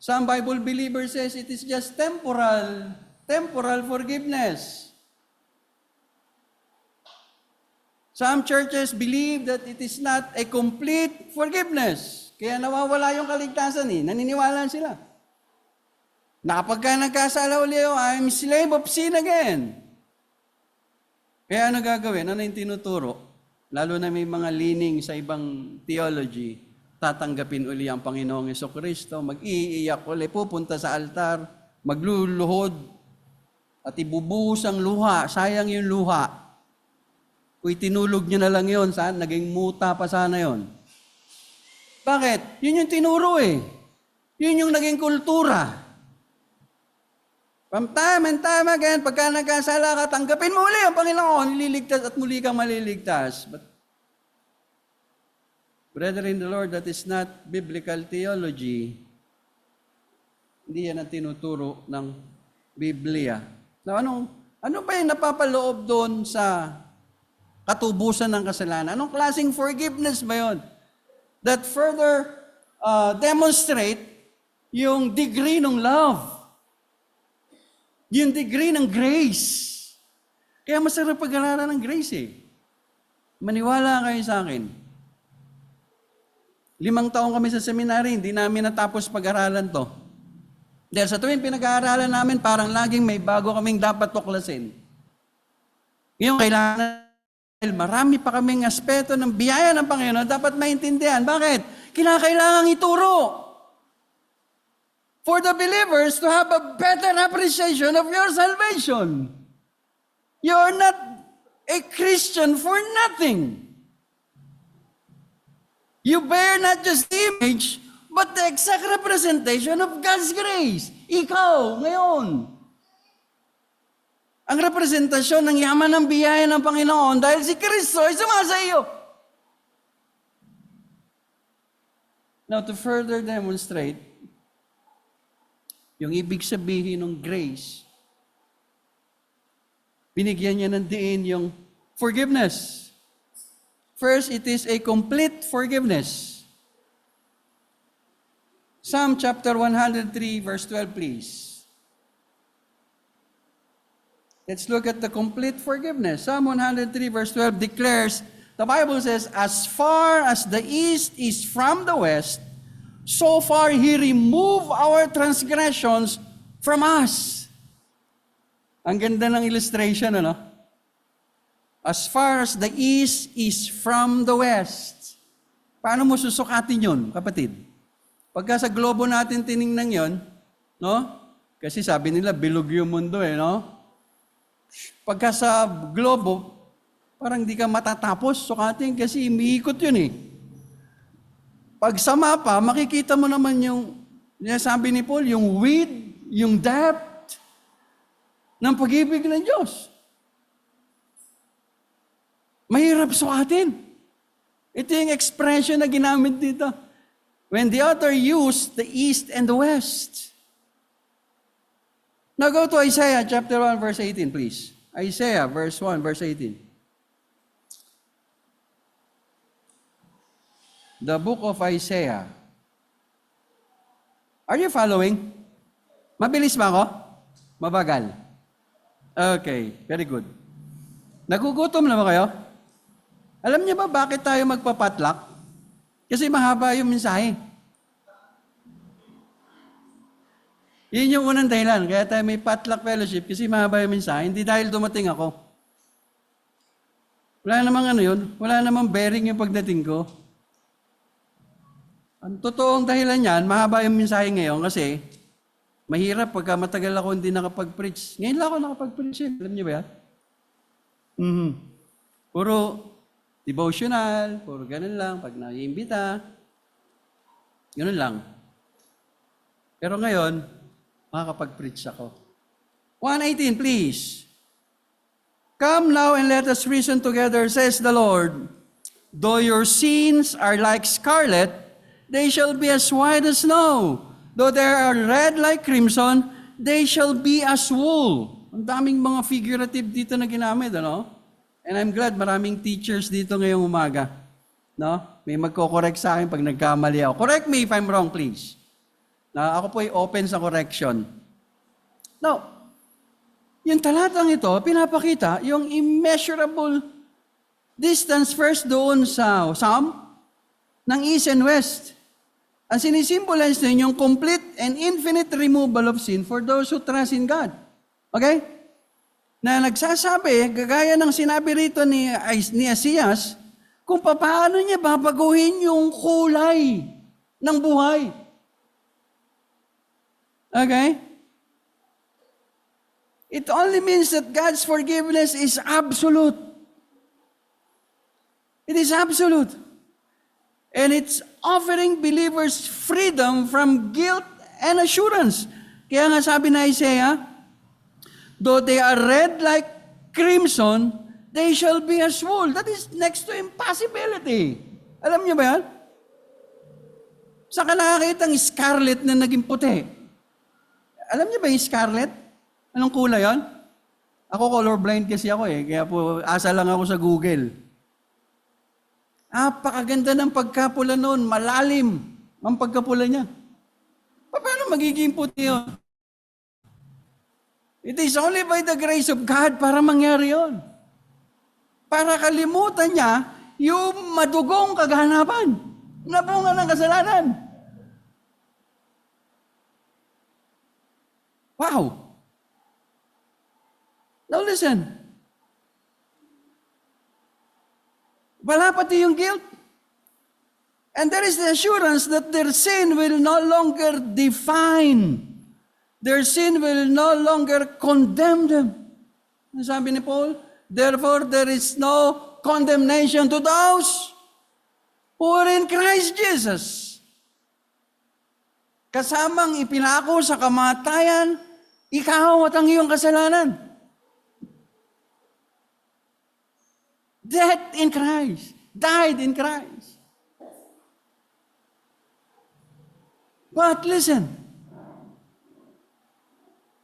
Some Bible believers says it is just temporal forgiveness. Some churches believe that it is not a complete forgiveness. Kaya nawawala yung kaligtasan naniniwala sila. Na pagka nagkasala uli I'm slave of sin again. Kaya ano gagawin? Ano yung tinuturo? Lalo na may mga leaning sa ibang theology, tatanggapin uli ang Panginoong Jesucristo, mag-iiyak uli, pupunta sa altar, magluluhod, at ibubuhos ang luha. Sayang yung luha. Kung itinulog nyo na lang yun, saan? Naging muta pa sana yun. Bakit? Yun yung tinuro Yun yung naging kultura. From time and time again, pagka nagkasala ka, tanggapin mo uli ang Panginoon, ililigtas at muli kang maliligtas. But, brethren in the Lord, that is not biblical theology. Hindi yan ang tinuturo ng Biblia. Now, ano ba yung napapaloob doon sa katubusan ng kasalanan? Anong klaseng forgiveness ba yun? That further demonstrate yung degree ng love. Yung degree ng grace. Kaya masarap pag-aralan ng grace Maniwala kayo sa akin. 5 taon kami sa seminary, hindi namin natapos pag-aralan to. Dahil sa tuwing pinag-aaralan namin, parang laging may bago kaming dapat tuklasin. Ngayon, kailangan marami pa kaming aspeto ng biyaya ng Panginoon dapat maintindihan. Bakit? Kinakailangang ituro. For the believers to have a better appreciation of your salvation. You are not a Christian for nothing. You bear not just the image, but the exact representation of God's grace. Ikaw, ngayon. Ang representasyon ng yaman ng biyaya ng Panginoon dahil si Kristo ay sumasa iyo. Now, to further demonstrate yung ibig sabihin ng grace, binigyan niya ng diin yung forgiveness. First, it is a complete forgiveness. Psalm chapter 103, verse 12, please. Let's look at the complete forgiveness. Psalm 103 verse 12 declares, the Bible says, as far as the east is from the west, so far He removed our transgressions from us. Ang ganda ng illustration, As far as the east is from the west. Paano mo susukatin yun, kapatid? Pagka sa globo natin tiningnan yun, Kasi sabi nila, bilog yung mundo, Pagka sa globo, parang di ka matatapos sukatin kasi umiikot yun Pag sa mapa, makikita mo naman yung, sabi ni Paul, yung width, yung depth ng pag-ibig ng Diyos. Mahirap sukatin. Ito yung expression na ginamit dito. When the author used the east and the west. Now go to Isaiah chapter 1 verse 18, please. Isaiah verse 1 verse 18. The book of Isaiah. Are you following? Mabilis ba ako? Mabagal? Okay, very good. Nagugutom na ba kayo? Alam niyo ba bakit tayo magpapatlak? Kasi mahaba yung mensahe. Yun yung unang dahilan. Kaya tayo may potluck fellowship kasi mahaba yung mensahe. Hindi dahil dumating ako. Wala namang yun. Wala namang bearing yung pagdating ko. Ang totoong dahilan yan, mahaba yung mensahe ngayon kasi mahirap pagka matagal ako hindi nakapag-preach. Ngayon lang ako nakapag-preach. Alam niyo ba yan? Puro devotional, puro ganun lang. Pag naiimbita, ganun lang. Pero ngayon, makakapag-preach ako. 1:18, please. Come now and let us reason together, says the Lord. Though your sins are like scarlet, they shall be as white as snow. Though they are red like crimson, they shall be as wool. Ang daming mga figurative dito na ginamit, ano? And I'm glad maraming teachers dito ngayong umaga. No? May magko-correct sa akin pag nagkamali ako. Correct me if I'm wrong, please. Na ako po ay open sa correction. Now, yung talatang ito, pinapakita yung immeasurable distance first doon sa Psalm ng east and west. Ang sinisimbolize din yung complete and infinite removal of sin for those who trust in God. Okay? Na nagsasabi, gagaya ng sinabi rito ni Isaias, kung paano niya babaguhin yung kulay ng buhay. Okay? It only means that God's forgiveness is absolute. It is absolute. And it's offering believers freedom from guilt and assurance. Kaya nga sabi na Isaiah, though they are red like crimson, they shall be as wool. That is next to impossibility. Alam niyo ba yan? Saan ka nakakita ng scarlet na naging puti? Alam niyo ba yung scarlet? Anong kulay yan? Ako colorblind kasi ako kaya po asa lang ako sa Google. Napakaganda ng pagkapula noon, malalim ang pagkapula niya. Paano magiging puti yun? It is only by the grace of God para mangyari yun. Para kalimutan niya yung madugong kaganapan na bunga ng kasalanan. Wow! Now listen. Wala pati yung guilt. And there is the assurance that their sin will no longer define. Their sin will no longer condemn them. Sabi ni Paul, therefore there is no condemnation to those who are in Christ Jesus. Kasamang ipinako sa kamatayan, ikaw at ang iyong kasalanan. Dead in Christ. Died in Christ. But listen.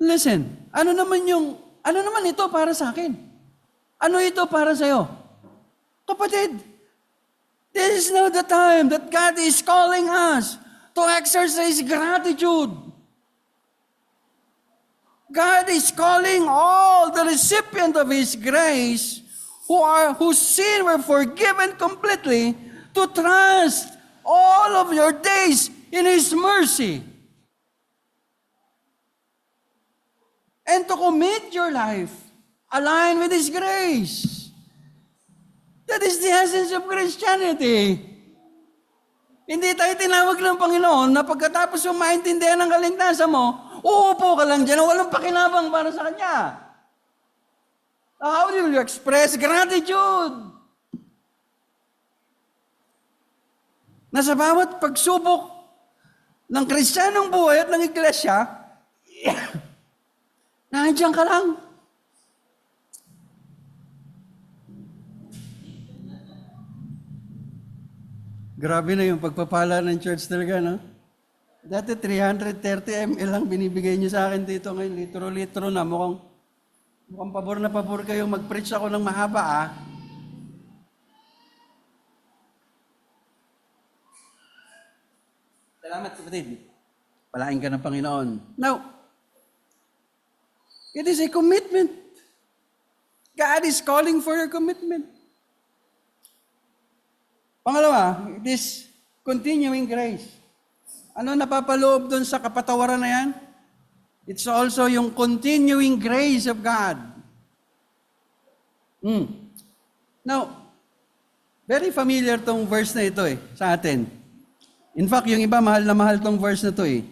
Listen. Ano naman ito para sa akin? Ano ito para sa iyo? Kapatid, this is now the time that God is calling us to exercise gratitude. God is calling all the recipient of His grace whose sin were forgiven completely, to trust all of your days in His mercy. And to commit your life aligned with His grace. That is the essence of Christianity. Hindi tayo tinawag ng Panginoon na pagkatapos yung maintindihan ng kaligtasan mo, uupo ka lang dyan na walang pakinabang para sa Kanya. How will you express gratitude? Na sa bawat pagsubok ng Kristiyanong buhay at ng Iglesia, nandiyan ka lang. Grabe na yung pagpapala ng church talaga, no? Dati 330 ml lang binibigay niyo sa akin dito ngayon. Litro-litro na. Mukhang pabor na pabor kayong mag-preach ako ng mahaba, Salamat, kapatid. Palain ka ng Panginoon. Now, it is a commitment. God is calling for your commitment. Pangalawa, it is continuing grace. Ano napapaloob doon sa kapatawaran na yan? It's also yung continuing grace of God. Now, very familiar tong verse na ito sa atin. In fact, yung iba, mahal na mahal tong verse na to eh.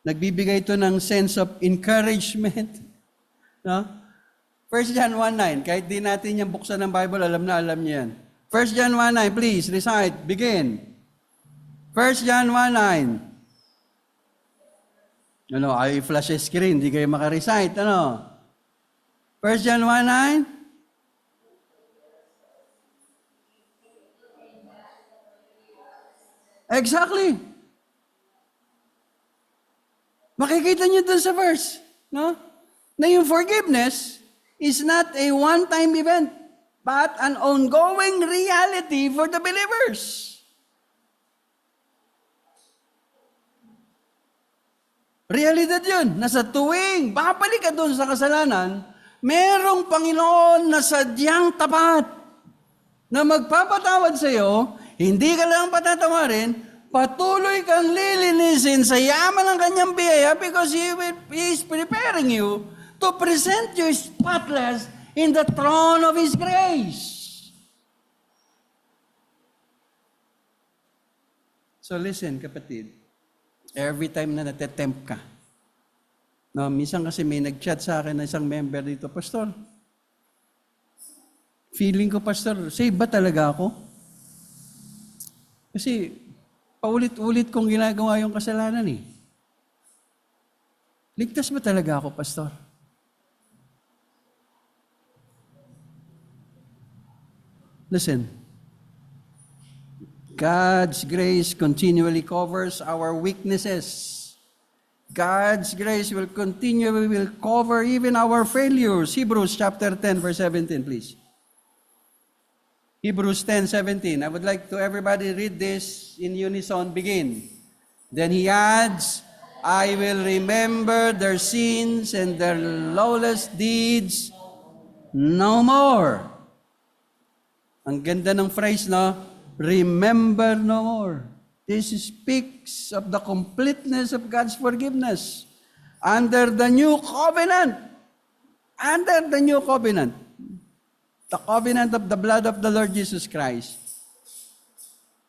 Nagbibigay ito ng sense of encouragement. No? 1 John 1:9, kahit di natin yung buksan ng Bible, alam niya yan. 1 John 1:9, please, recite, begin. 1 John 1:9. Ano, ay flash screen, di kayo makarecite, ano? 1 John 1:9. Exactly. Makikita niyo dun sa verse, no? Na yung forgiveness is not a one-time event, but an ongoing reality for the believers. Realidad yun, na sa tuwing babalik ka dun sa kasalanan, merong Panginoon na sadyang tapat na magpapatawad sa iyo, hindi ka lang patatawarin, patuloy kang lilinisin sa yaman ng kanyang biyaya because He is preparing you to present you spotless in the throne of His grace. So listen, kapatid, every time na natetempt ka, no, minsan kasi may nag-chat sa akin na isang member dito, Pastor, feeling ko, Pastor, save ba talaga ako? Kasi paulit-ulit kong ginagawa yung kasalanan eh. Ligtas ba talaga ako, Pastor? Listen. God's grace continually covers our weaknesses. God's grace will cover even our failures. Hebrews chapter 10, verse 17, please. Hebrews 10:17. I would like to everybody read this in unison. Begin. Then he adds, I will remember their sins and their lawless deeds no more. Ang ganda ng phrase, no? Remember no more. This speaks of the completeness of God's forgiveness under the new covenant. Under the new covenant. The covenant of the blood of the Lord Jesus Christ.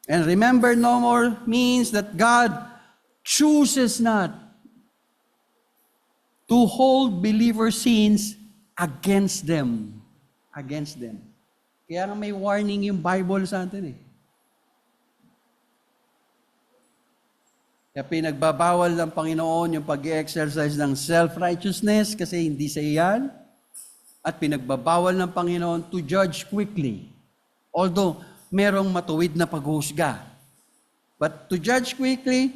And remember no more means that God chooses not to hold believers' sins against them. Against them. Kaya nga may warning yung Bible sa atin eh. Kaya pinagbabawal ng Panginoon yung pag-exercise ng self-righteousness kasi hindi sa iyan. At pinagbabawal ng Panginoon to judge quickly. Although, merong matuwid na paghusga. But to judge quickly,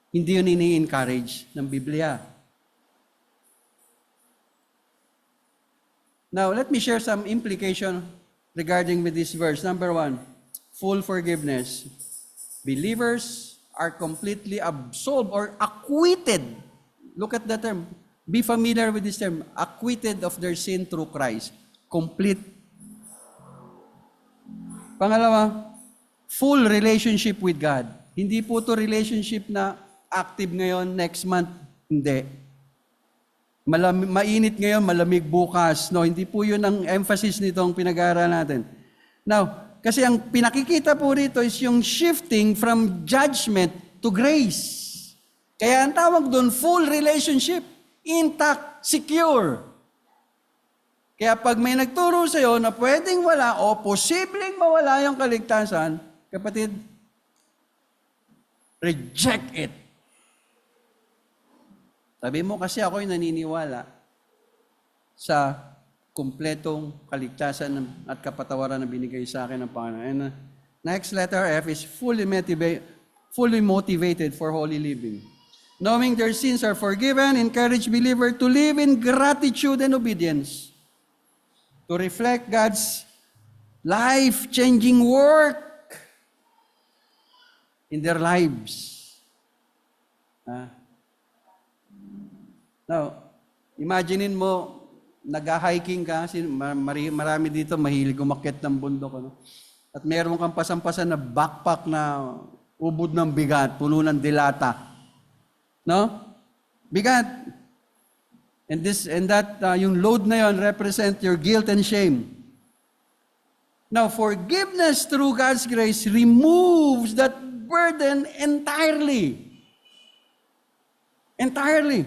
hindi yun ini-encourage ng Biblia. Now, let me share some implication regarding with this verse. Number 1, full forgiveness. Believers are completely absolved or acquitted. Look at the term. Be familiar with this term. Acquitted of their sin through Christ. Complete. Pangalawa, full relationship with God. Hindi po to relationship na active ngayon, next month. Hindi. Mainit ngayon, malamig bukas. No, hindi po yun ang emphasis nitong pinag-aaralan natin. Now, kasi ang pinakikita po rito is yung shifting from judgment to grace. Kaya ang tawag doon, full relationship. Intact, secure. Kaya pag may nagturo sa iyo na pwedeng wala o posibleng mawala yung kaligtasan, kapatid, reject it. Sabi mo kasi ako'y naniniwala sa kumpletong kaligtasan at kapatawaran na binigay sa akin ng Panginoon. And next letter F is fully motivated for holy living. Knowing their sins are forgiven, encourage believer to live in gratitude and obedience. To reflect God's life-changing work in their lives. Now, imaginein mo, nag-hiking ka, marami dito mahilig umakyat ng bundok. Ano? At meron kang pasampasan na backpack na ubod ng bigat, puno ng dilata. No? Bigat. And that yung load na yon represent your guilt and shame. Now, forgiveness through God's grace removes that burden entirely. Entirely.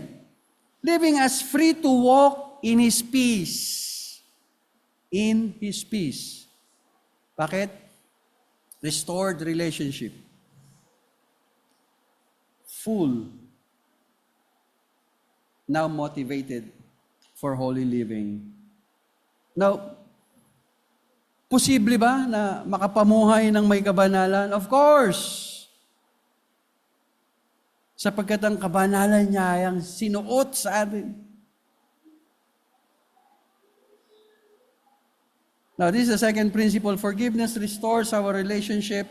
Leaving us free to walk in His peace. In His peace. Bakit? Restored relationship. Full. Now motivated for holy living. Now, posible ba na makapamuhay ng may kabanalan? Of course! Sapagkat ang kabanalan niya ay ang sinuot sa atin. Now, this is the second principle. Forgiveness restores our relationship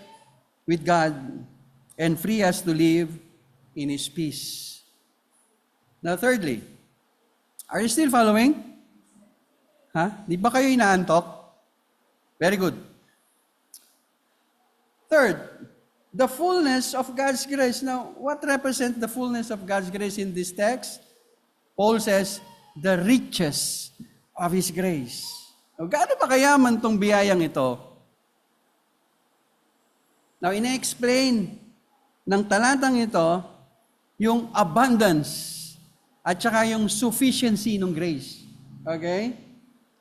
with God and free us to live in His peace. Now, thirdly, are you still following? Di ba kayo inaantok? Very good. Third, the fullness of God's grace. Now, what represents the fullness of God's grace in this text? Paul says, the riches of His grace. Now, gaano ba kayaman tong biyayang ito? Now, ina-explain ng talatang ito yung abundance at saka yung sufficiency ng grace. Okay?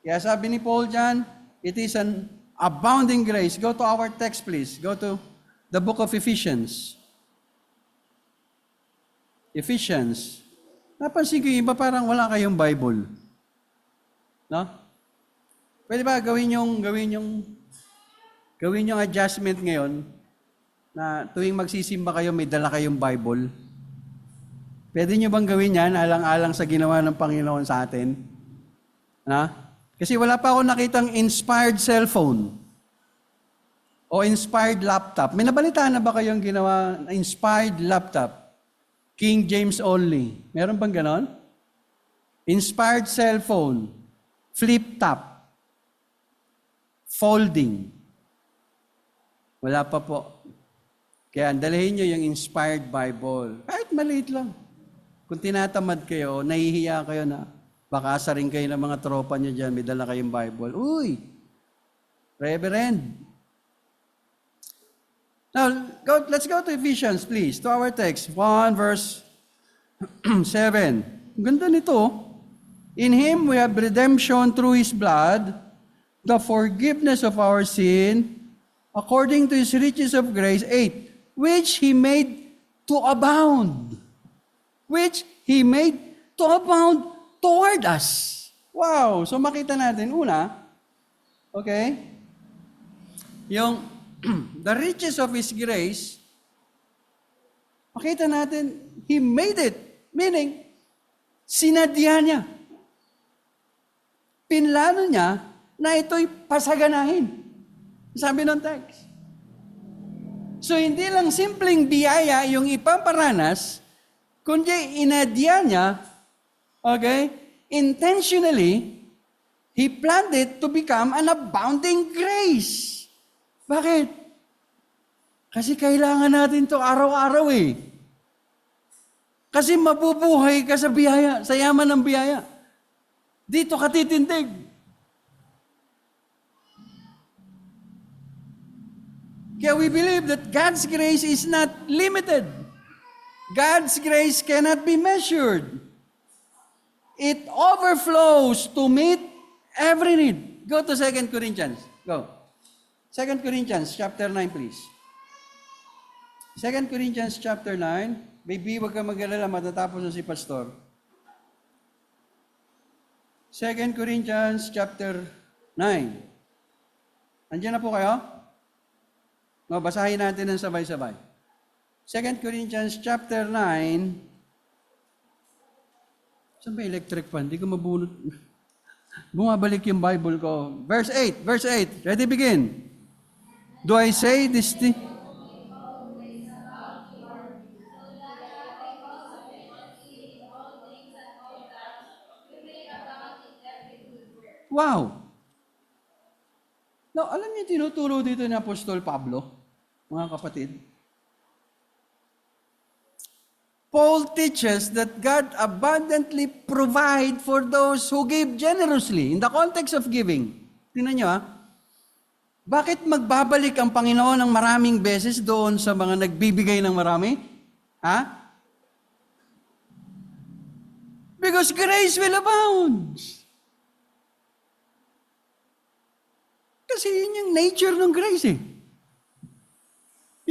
Kaya sabi ni Paul dyan, it is an abounding grace. Go to our text, please. Go to the book of Ephesians. Ephesians. Napansin ko yung iba parang wala kayong Bible. No? Pwede ba gawin yung adjustment ngayon na tuwing magsisimba kayo may dala kayong Bible? Pwede nyo bang gawin yan alang-alang sa ginawa ng Panginoon sa atin? Kasi wala pa ako nakitang inspired cellphone o inspired laptop. May nabalitaan na ba kayong ginawa na inspired laptop? King James only. Meron bang ganon? Inspired cellphone, flip top, folding. Wala pa po. Kaya dalahin nyo yung inspired Bible. Kahit maliit lang. Kung tinatamad kayo, nahihiya kayo na baka asarin kayo ng mga tropa nyo dyan, may dala kayong Bible. Uy! Reverend! Now, let's go to Ephesians, please, to our text. 1 verse 7. Ganda nito. In Him we have redemption through His blood, the forgiveness of our sin, according to His riches of grace. 8. Which He made to abound. Which He made to abound toward us. Wow! So makita natin, una, okay, yung the riches of His grace, makita natin, He made it. Meaning, sinadya niya. Pinlano niya na ito'y pasaganahin. Sabi ng text. So, hindi lang simpleng biyaya yung ipaparanas, kundi inadya niya, okay, intentionally, He planned it to become an abounding grace. Bakit? Kasi kailangan natin to araw-araw eh. Kasi mabubuhay ka sa biyaya, sa yaman ng biyaya. Dito ka titindig. Kaya we believe that God's grace is not limited. God's grace cannot be measured. It overflows to meet every need. Go to 2 Corinthians. Go. 2 Corinthians chapter 9, please. 2 Corinthians chapter 9. Baby, huwag ka mag-alala, matatapos na si Pastor. 2 Corinthians chapter 9. Andiyan na po kayo? No, basahin natin ng sabay-sabay. 2 Corinthians chapter 9. Saan ba electric fan? Hindi ko mabunot. Bumabalik yung Bible ko. Verse 8. Ready, begin. Do I say this thing? Wow! Now, alam niyo tinuturo dito ni Apostol Pablo, mga kapatid? Paul teaches that God abundantly provide for those who give generously in the context of giving. Tingnan niyo Bakit magbabalik ang Panginoon ng maraming beses doon sa mga nagbibigay ng marami? Ha? Because grace will abound. Kasi yun yung nature ng grace eh.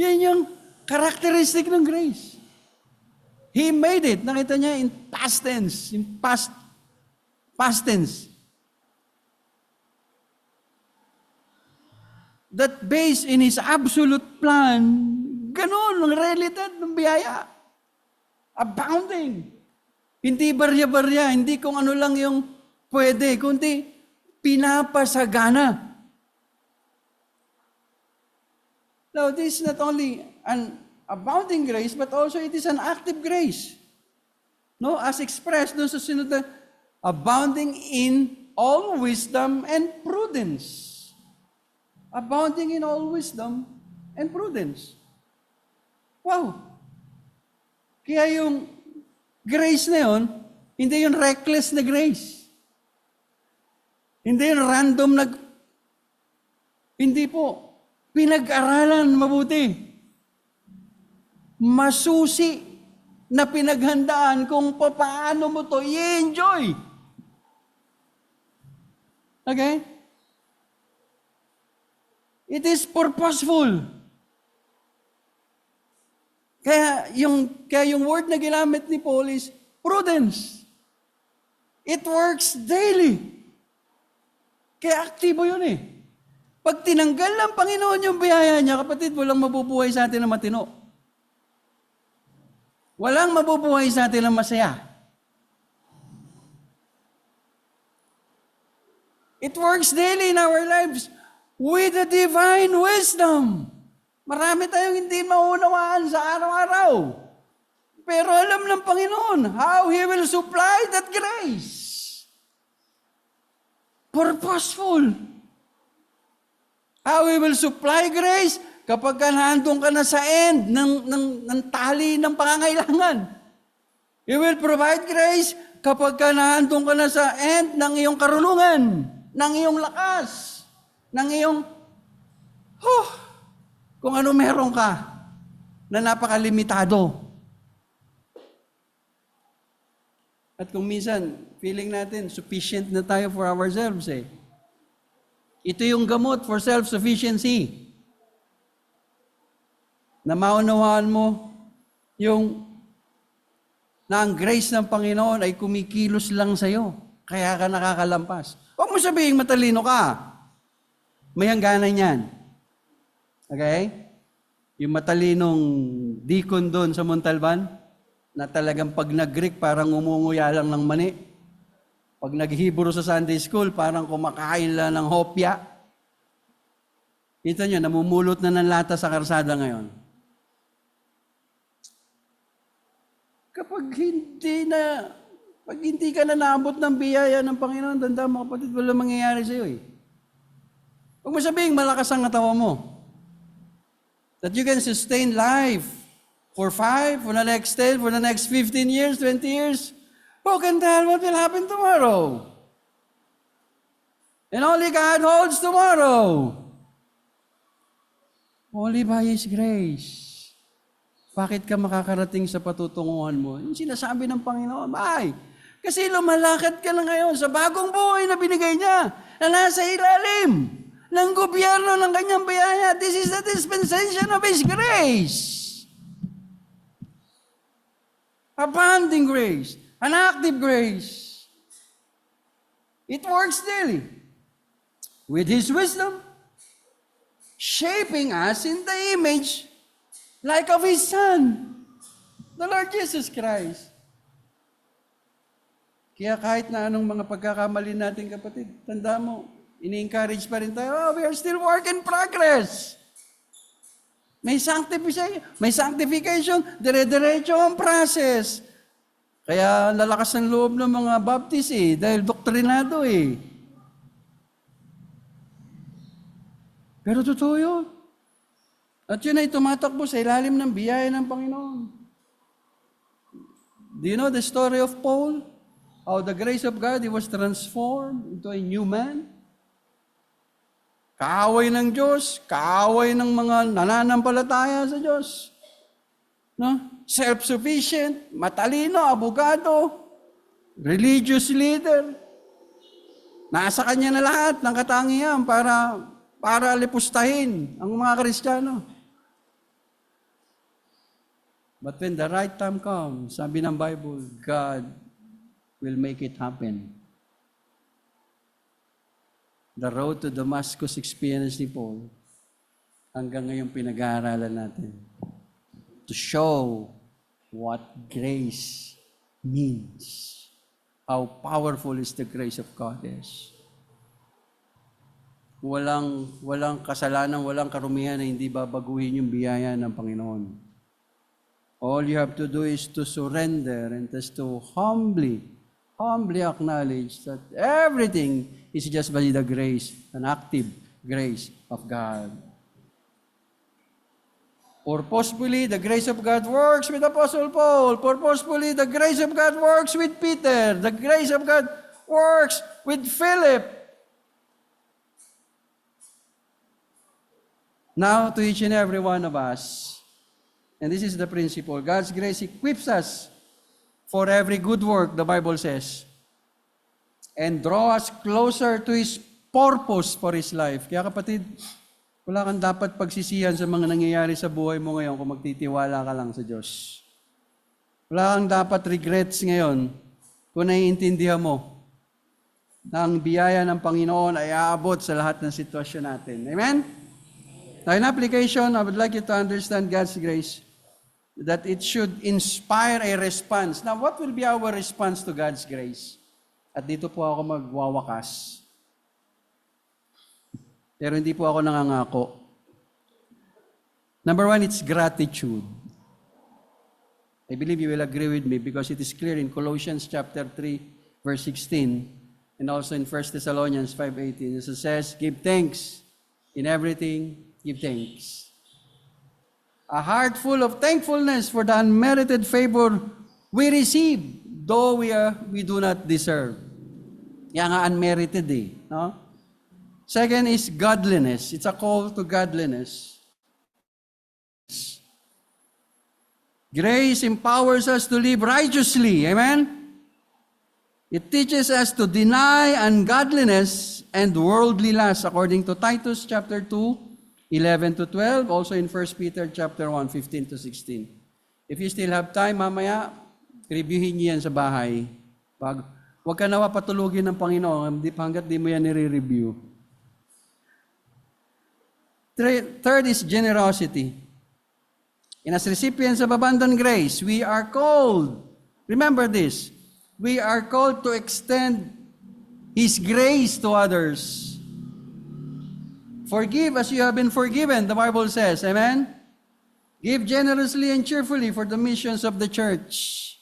Yan yung characteristic ng grace. He made it. Nakita niya in past tense. In past tense. That based in His absolute plan, ganun ang realidad ng biyaya. Abounding. Hindi barya-barya, hindi kung ano lang yung pwede, kundi pinapasagana. Now, this is not only an abounding grace, but also it is an active grace. No, as expressed doon sa sinunod na, abounding in all wisdom and prudence. Abounding in all wisdom and prudence. Wow! Kaya yung grace na yun, hindi yung reckless na grace. Hindi yung random na... Hindi po. Pinag-aralan mabuti. Masusi na pinaghandaan kung paano mo to i-enjoy. Okay? It is purposeful. Kaya yung word na ginamit ni Paul is prudence. It works daily. Kaya aktibo yun eh. Pag tinanggal ng Panginoon yung biyaya niya, kapatid, walang mabubuhay sa atin na matino. Walang mabubuhay sa atin na masaya. It works daily in our lives with the divine wisdom. Marami tayong hindi maunawaan sa araw-araw. Pero alam ng Panginoon how He will supply that grace. Purposeful. How He will supply grace kapag nahandong ka na sa end ng tali ng pangangailangan. He will provide grace kapag nahandong ka na sa end ng iyong karunungan, ng iyong lakas, ng iyong, kung ano meron ka na napakalimitado. At kung minsan, feeling natin, sufficient na tayo for ourselves eh. Ito yung gamot for self-sufficiency. Na maunawaan mo na ang grace ng Panginoon ay kumikilos lang sa'yo. Kaya ka nakakalampas. Huwag mo sabihin matalino ka. May hangganan yan. Okay? Yung matalinong deacon doon sa Montalban, na talagang pag nag-Greek, parang umunguya lang ng mani. Pag nag-Hebrew sa Sunday School, parang kumakain lang ng hopya. Kita nyo, namumulot na ng lata sa karsada ngayon. Kapag hindi ka na naabot ng biyaya ng Panginoon, tanda mo kapatid, wala mangyayari sa iyo eh. Huwag mo sabihin, malakas ang katawan mo. That you can sustain life for 5, for the next 10, for the next 15 years, 20 years. Who can tell what will happen tomorrow? And only God holds tomorrow. Only by His grace. Bakit ka makakarating sa patutunguhan mo? Yung sinasabi ng Panginoon, ay, kasi lumalakad ka na ngayon sa bagong buhay na binigay niya, na nasa ilalim ng gobyerno ng kanyang biyaya. This is the dispensation of His grace. Abounding grace. An active grace. It works daily. With His wisdom, shaping us in the image like of His Son, the Lord Jesus Christ. Kaya kahit na anong mga pagkakamali natin, kapatid, tanda mo, ini-encourage pa rin tayo, we are still work in progress. May sanctification, dire-diretso ang process. Kaya lalakas ng loob ng mga Baptist dahil doktrinado Pero totoo yun. At yun ay tumatakbo sa ilalim ng biyaya ng Panginoon. Do you know the story of Paul? How the grace of God, he was transformed into a new man? Kaaway ng Diyos, kaaway ng mga nananampalataya sa Diyos. No? Self-sufficient, matalino, abogado, religious leader. Nasa kanya na lahat ng katangian para lipustahin ang mga Kristiyano. But when the right time comes, sabi ng Bible, God will make it happen. The road to Damascus experience ni Paul, hanggang ngayon pinag-aaralan natin. To show what grace means. How powerful is the grace of God is. Walang kasalanan, walang karumihan na hindi babaguhin yung biyaya ng Panginoon. All you have to do is to surrender and just to humbly acknowledge that everything is just by the grace, an active grace of God. Purposefully, the grace of God works with Apostle Paul. Purposefully, the grace of God works with Peter. The grace of God works with Philip. Now, to each and every one of us, and this is the principle, God's grace equips us for every good work, the Bible says, and draw us closer to His purpose for His life. Kaya kapatid, wala kang dapat pagsisihan sa mga nangyayari sa buhay mo ngayon kung magtitiwala ka lang sa Diyos. Wala kang dapat regrets ngayon kung naiintindihan mo na ang biyaya ng Panginoon ay aabot sa lahat ng sitwasyon natin. Amen? Now, in application, I would like you to understand God's grace, that it should inspire a response. Now, what will be our response to God's grace? At dito po ako magwawakas. Pero hindi po ako nangangako. Number one, it's gratitude. I believe you will agree with me because it is clear in Colossians chapter 3, verse 16, and also in 1 Thessalonians 5:18. It says, give thanks in everything, give thanks. A heart full of thankfulness for the unmerited favor we receive, though we do not deserve. Yan nga unmerited no? Second is godliness. It's a call to godliness. Grace empowers us to live righteously. Amen? It teaches us to deny ungodliness and worldly lust, according to Titus chapter 2, 11 to 12, also in 1 Peter chapter 1, 15 to 16. If you still have time, mamaya, reviewin niyo yan sa bahay. Huwag ka nawa patulugin ng Panginoon hanggat di mo yan nire-review. Third is generosity. And as recipients of abundant grace, we are called, remember this, we are called to extend His grace to others. Forgive as you have been forgiven, the Bible says, amen? Give generously and cheerfully for the missions of the church.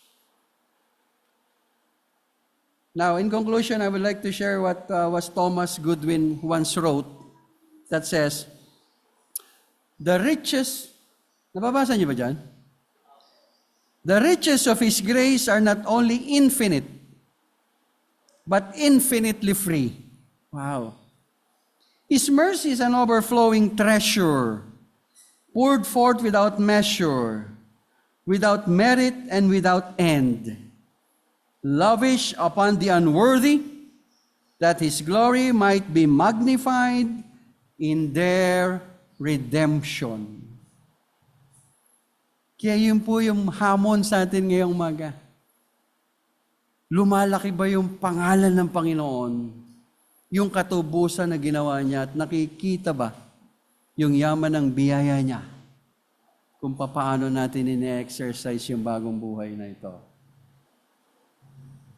Now, in conclusion, I would like to share what was Thomas Goodwin once wrote that says, the riches, nababasa niyo ba dyan? The riches of His grace are not only infinite, but infinitely free. Wow. His mercy is an overflowing treasure, poured forth without measure, without merit and without end, lavish upon the unworthy, that His glory might be magnified in their redemption. Kaya yun po yung hamon sa atin ngayong umaga. Lumalaki ba yung pangalan ng Panginoon? Yung katubusan na ginawa niya at nakikita ba yung yaman ng biyaya niya kung paano natin ine-exercise yung bagong buhay na ito?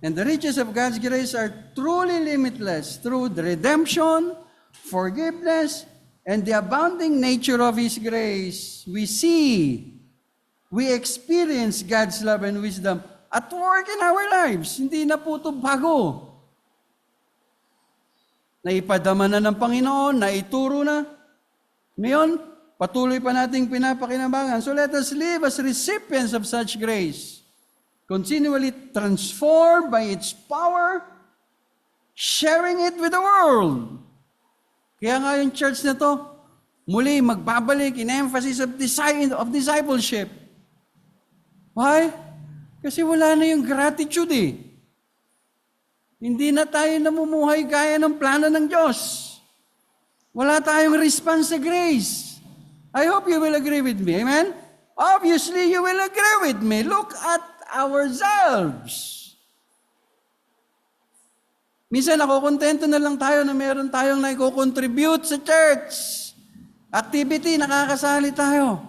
And the riches of God's grace are truly limitless through the redemption, forgiveness, and the abounding nature of His grace. We experience God's love and wisdom at work in our lives. Hindi na po ito bago. Naipadama na ng Panginoon, naituro na. Ngayon, patuloy pa nating pinapakinabangan. So let us live as recipients of such grace, continually transformed by its power, sharing it with the world, Kaya nga yung church na to, muli magbabalik in emphasis of discipleship. Why? Kasi wala na yung gratitude eh. Hindi na tayo namumuhay gaya ng plano ng Diyos. Wala tayong response sa grace. I hope you will agree with me. Amen? Obviously, you will agree with me. Look at ourselves. Minsan, nakukontento na lang tayo na meron tayong naiko-contribute sa church. Activity, nakakasali tayo.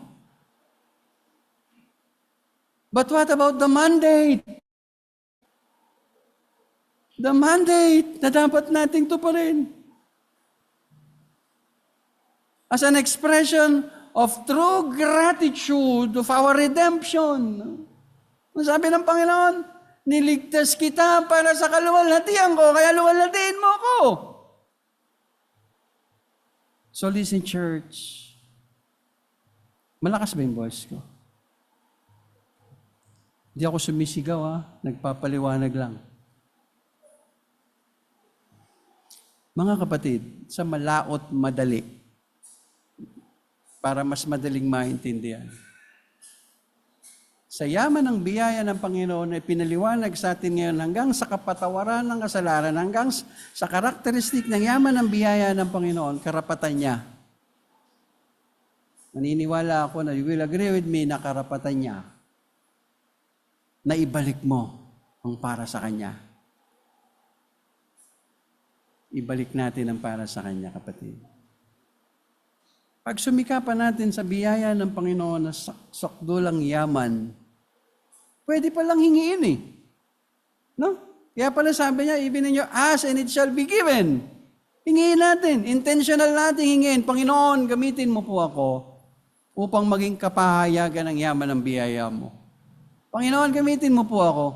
But what about the mandate? The mandate na dapat nating tuparin. As an expression of true gratitude of our redemption. Ang sabi ng Panginoon, niligtas kita para sa kaluwalhatian ko, kaya luwalhatiin mo ako. So listen, church. Malakas ba yung voice ko? Hindi ako sumisigaw, nagpapaliwanag lang. Mga kapatid, sa malaot madali, para mas madaling maintindihan. Sa yaman ng biyaya ng Panginoon ay pinaliwanag sa atin ngayon hanggang sa kapatawaran ng kasalanan, hanggang sa karakteristik ng yaman ng biyaya ng Panginoon, karapatan niya. Naniniwala ako na you will agree with me na karapatan niya na ibalik mo ang para sa Kanya. Ibalik natin ang para sa Kanya, kapatid. Pag sumikapan natin sa biyaya ng Panginoon na sakdulang yaman, pwede palang hingiin eh. No? Kaya pala sabi niya, even in your ask and it shall be given. Hingiin natin, intentional natin hingiin. Panginoon, gamitin mo po ako upang maging kapahayagan ng yaman ng biyaya mo. Panginoon, gamitin mo po ako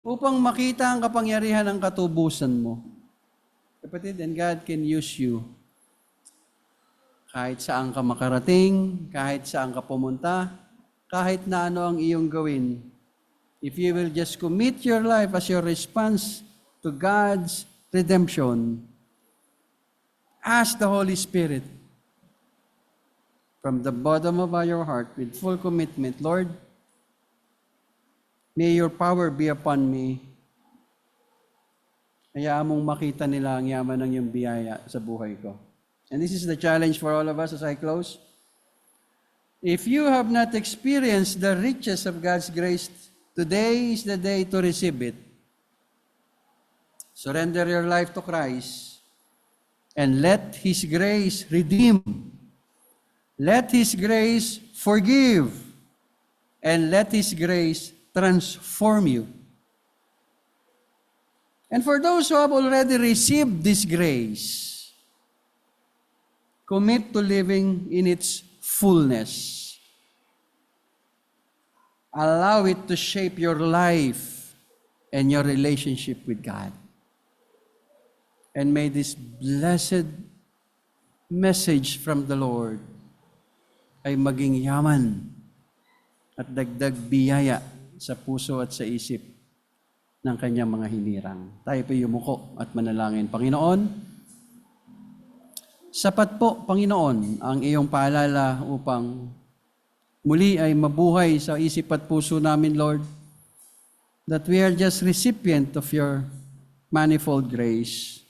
upang makita ang kapangyarihan ng katubusan mo. Kapatid, and God can use you kahit saan ka makarating, kahit saan ka pumunta, kahit na ano ang iyong gawin. If you will just commit your life as your response to God's redemption, ask the Holy Spirit from the bottom of your heart with full commitment, Lord, may your power be upon me. Hayaan mong makita nila ang yaman ng iyong biyaya sa buhay ko. And this is the challenge for all of us as I close. If you have not experienced the riches of God's grace, today is the day to receive it. Surrender your life to Christ and let His grace redeem. Let His grace forgive. And let His grace transform you. And for those who have already received this grace, commit to living in its fullness. Allow it to shape your life and your relationship with God. And may this blessed message from the Lord ay maging yaman at dagdag biyaya sa puso at sa isip ng kanyang mga hinirang. Tayo po yumuko at manalangin. Panginoon, sapat po, Panginoon, ang iyong paalala upang muli ay mabuhay sa isip at puso namin, Lord, that we are just recipient of your manifold grace.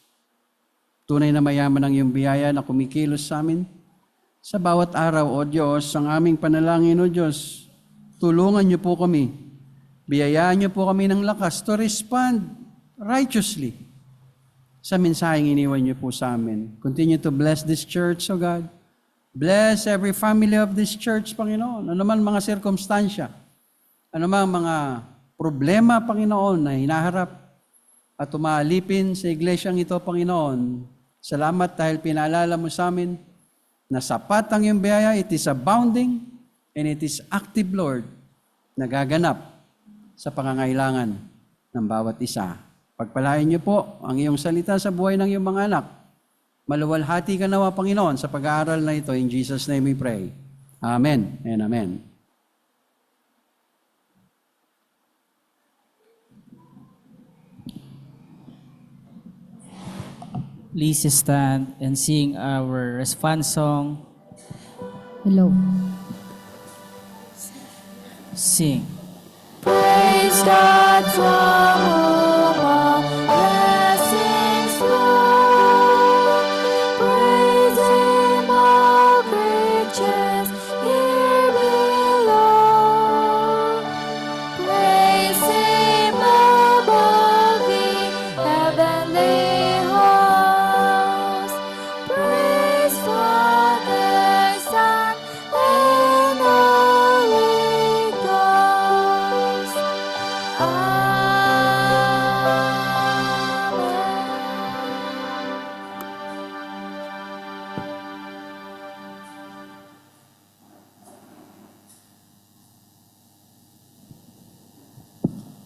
Tunay na mayaman ang iyong biyaya na kumikilos sa amin. Sa bawat araw, O Diyos, ang aming panalangin, O Diyos, tulungan niyo po kami. Biyayaan niyo po kami ng lakas to respond righteously sa mensaheng iniwan niyo po sa amin. Continue to bless this church, O God. Bless every family of this church, Panginoon. Ano man mga sirkumstansya, ano man mga problema, Panginoon, na hinaharap at umaalipin sa iglesyang ito, Panginoon. Salamat dahil pinaalala mo sa amin na sapat ang iyong biyaya, it is abounding and it is active, Lord, nagaganap sa pangangailangan ng bawat isa. Pagpalain niyo po ang iyong salita sa buhay ng iyong mga anak. Maluwalhati ka nawa, Panginoon, sa pag-aaral na ito. In Jesus' name we pray. Amen and amen. Please stand and sing our response song. Hello. Sing. Praise God from whom all blessings flow. Praise Him, all creatures here below. Praise Him above the heavenly hosts. Praise Father, Son, and Holy Ghost. Amen.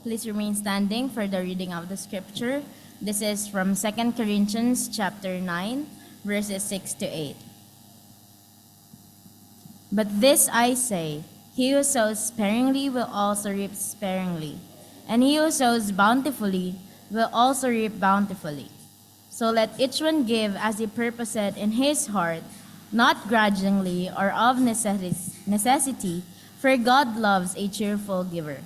Please remain standing for the reading of the scripture. This is from 2 Corinthians chapter 9, verses 6 to 8. But this I say, he who sows sparingly will also reap sparingly, and he who sows bountifully will also reap bountifully. So let each one give as he purposeth in his heart, not grudgingly or of necessity, for God loves a cheerful giver.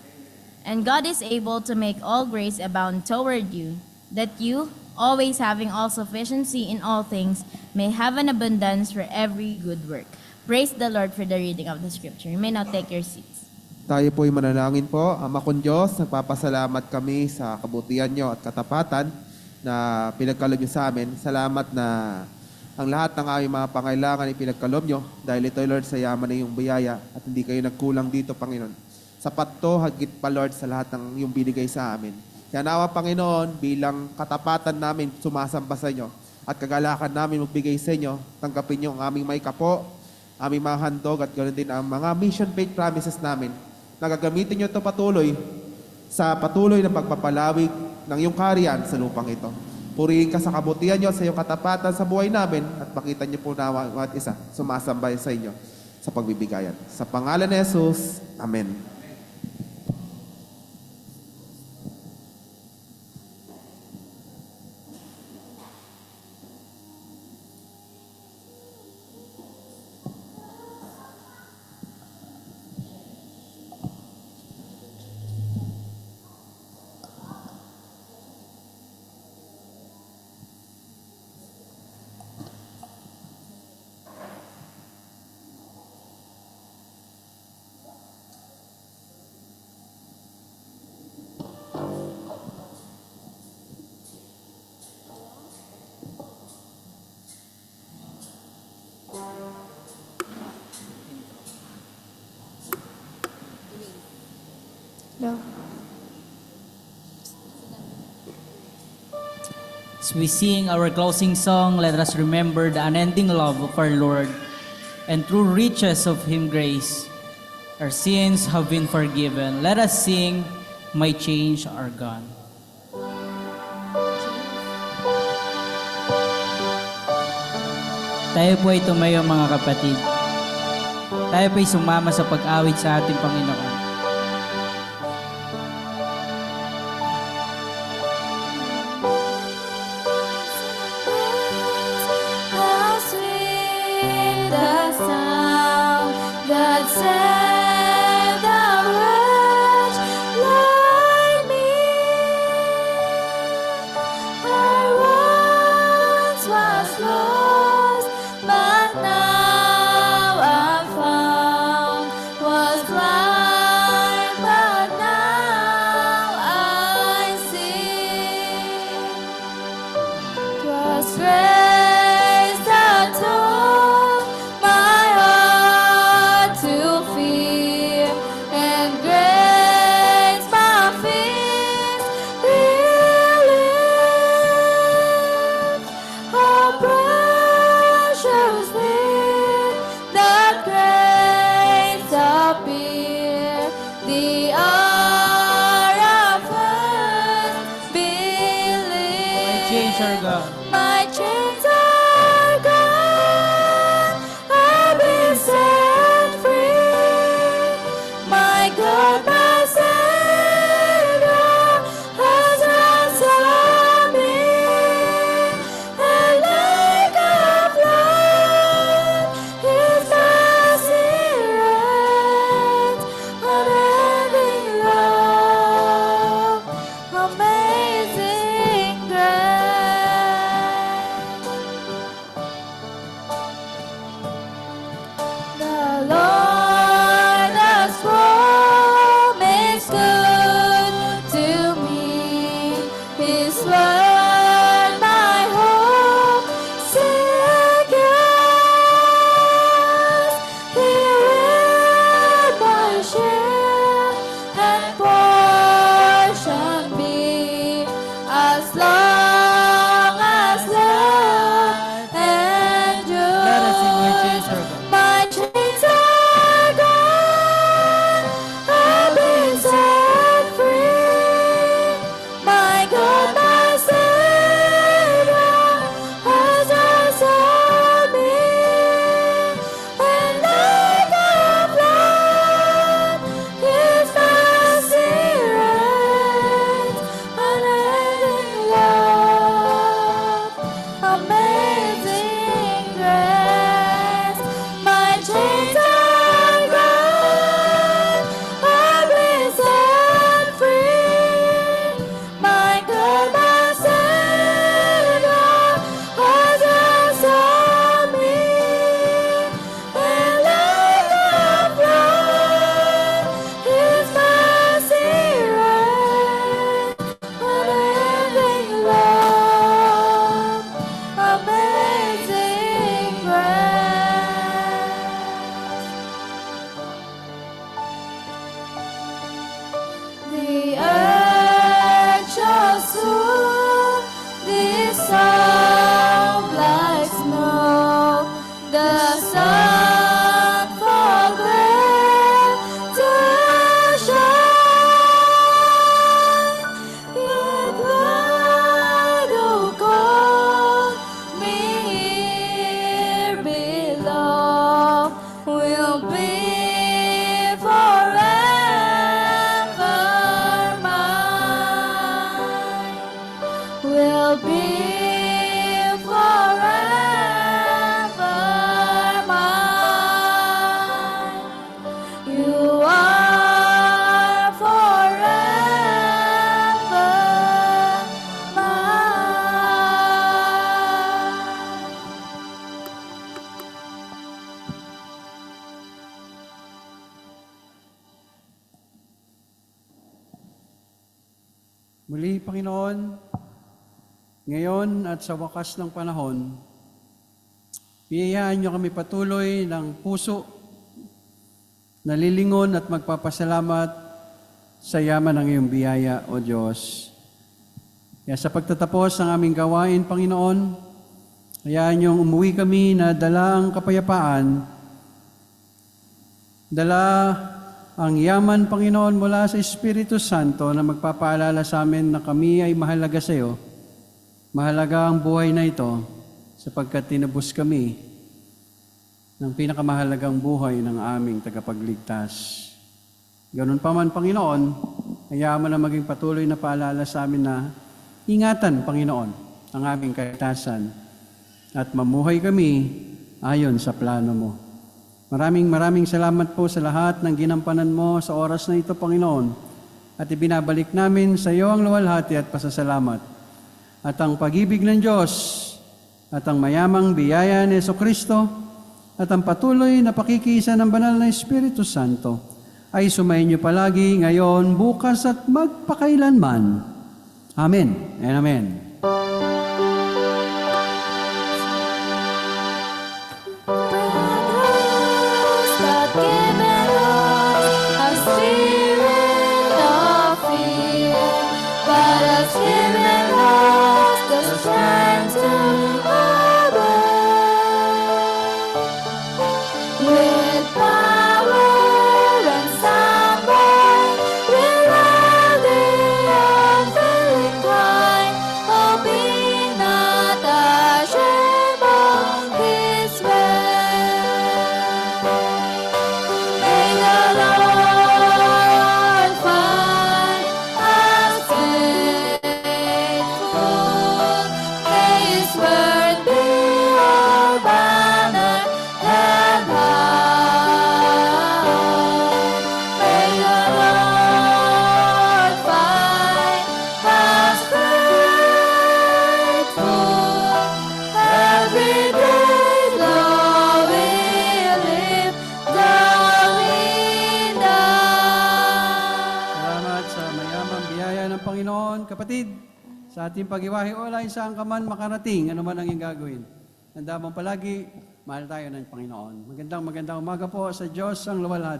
And God is able to make all grace abound toward you, that you, always having all sufficiency in all things, may have an abundance for every good work. Praise the Lord for the reading of the scripture. You may now take your seats. Tayo po'y manalangin po. Ama kong Diyos, nagpapasalamat kami sa kabutihan niyo at katapatan na pinagkaloob niyo sa amin. Salamat na ang lahat ng aming mga pangailangan ipinagkaloob niyo dahil ito, Lord, sa yaman ng iyong biyaya at hindi kayo nagkulang dito, Panginoon. Sapat to, hagit pa, Lord, sa lahat ng iyong binigay sa amin. Kaya nawa, Panginoon, bilang katapatan namin sumasamba sa inyo at kagalakan namin magbigay sa inyo, tanggapin niyo ang aming may kapo, aming mga handog at ganoon din ang mga mission-faith promises namin na gagamitin niyo ito patuloy sa patuloy na pagpapalawig ng iyong kaharian sa lupang ito. Purihin ka sa kabutihan niyo sa iyong katapatan sa buhay namin at makita niyo po na bawat isa sumasambay sa inyo sa pagbibigayan. Sa pangalan ni Jesus, Amen. As we sing our closing song, let us remember the unending love of our Lord and through riches of Him grace, our sins have been forgiven. Let us sing, My Chains Are Gone. Tayo po ay tumayo, mga kapatid. Tayo po ay sumama sa pag-awit sa ating Panginoon. How sweet the sound that saved a wretch like me. I once was lost, but now I'm found. Was blind, but now I see. 'Twas grace that taught my heart to feel. Muli, Panginoon, ngayon at sa wakas ng panahon, biyayaan niyo kami patuloy ng puso, nalilingon at magpapasalamat sa yaman ng iyong biyaya, O Diyos. Kaya sa pagtatapos ng aming gawain, Panginoon, hayaan niyong umuwi kami na dala ang kapayapaan, dala ang yaman, Panginoon, mula sa Espiritu Santo na magpapaalala sa amin na kami ay mahalaga sa iyo. Mahalaga ang buhay na ito sapagkat tinubos kami ng pinakamahalagang buhay ng aming tagapagligtas. Ganun pa man, Panginoon, hayaan mo na maging patuloy na paalala sa amin na ingatan, Panginoon, ang aming kaligtasan at mamuhay kami ayon sa plano mo. Maraming salamat po sa lahat ng ginampanan mo sa oras na ito, Panginoon. At ibinabalik namin sa iyo ang luwalhati at pasasalamat. At ang pag-ibig ng Diyos at ang mayamang biyaya ni Jesucristo at ang patuloy na pakikisa ng banal na Espiritu Santo ay sumayin niyo palagi ngayon, bukas at magpakailanman. Amen and amen. Kapatid, sa ating pag-iwahe ulay saan ka man makarating, ano man ang iyong gagawin. Tanda mong palagi, mahal tayo ng Panginoon. Magandang umaga po sa Diyos ang luwalhati.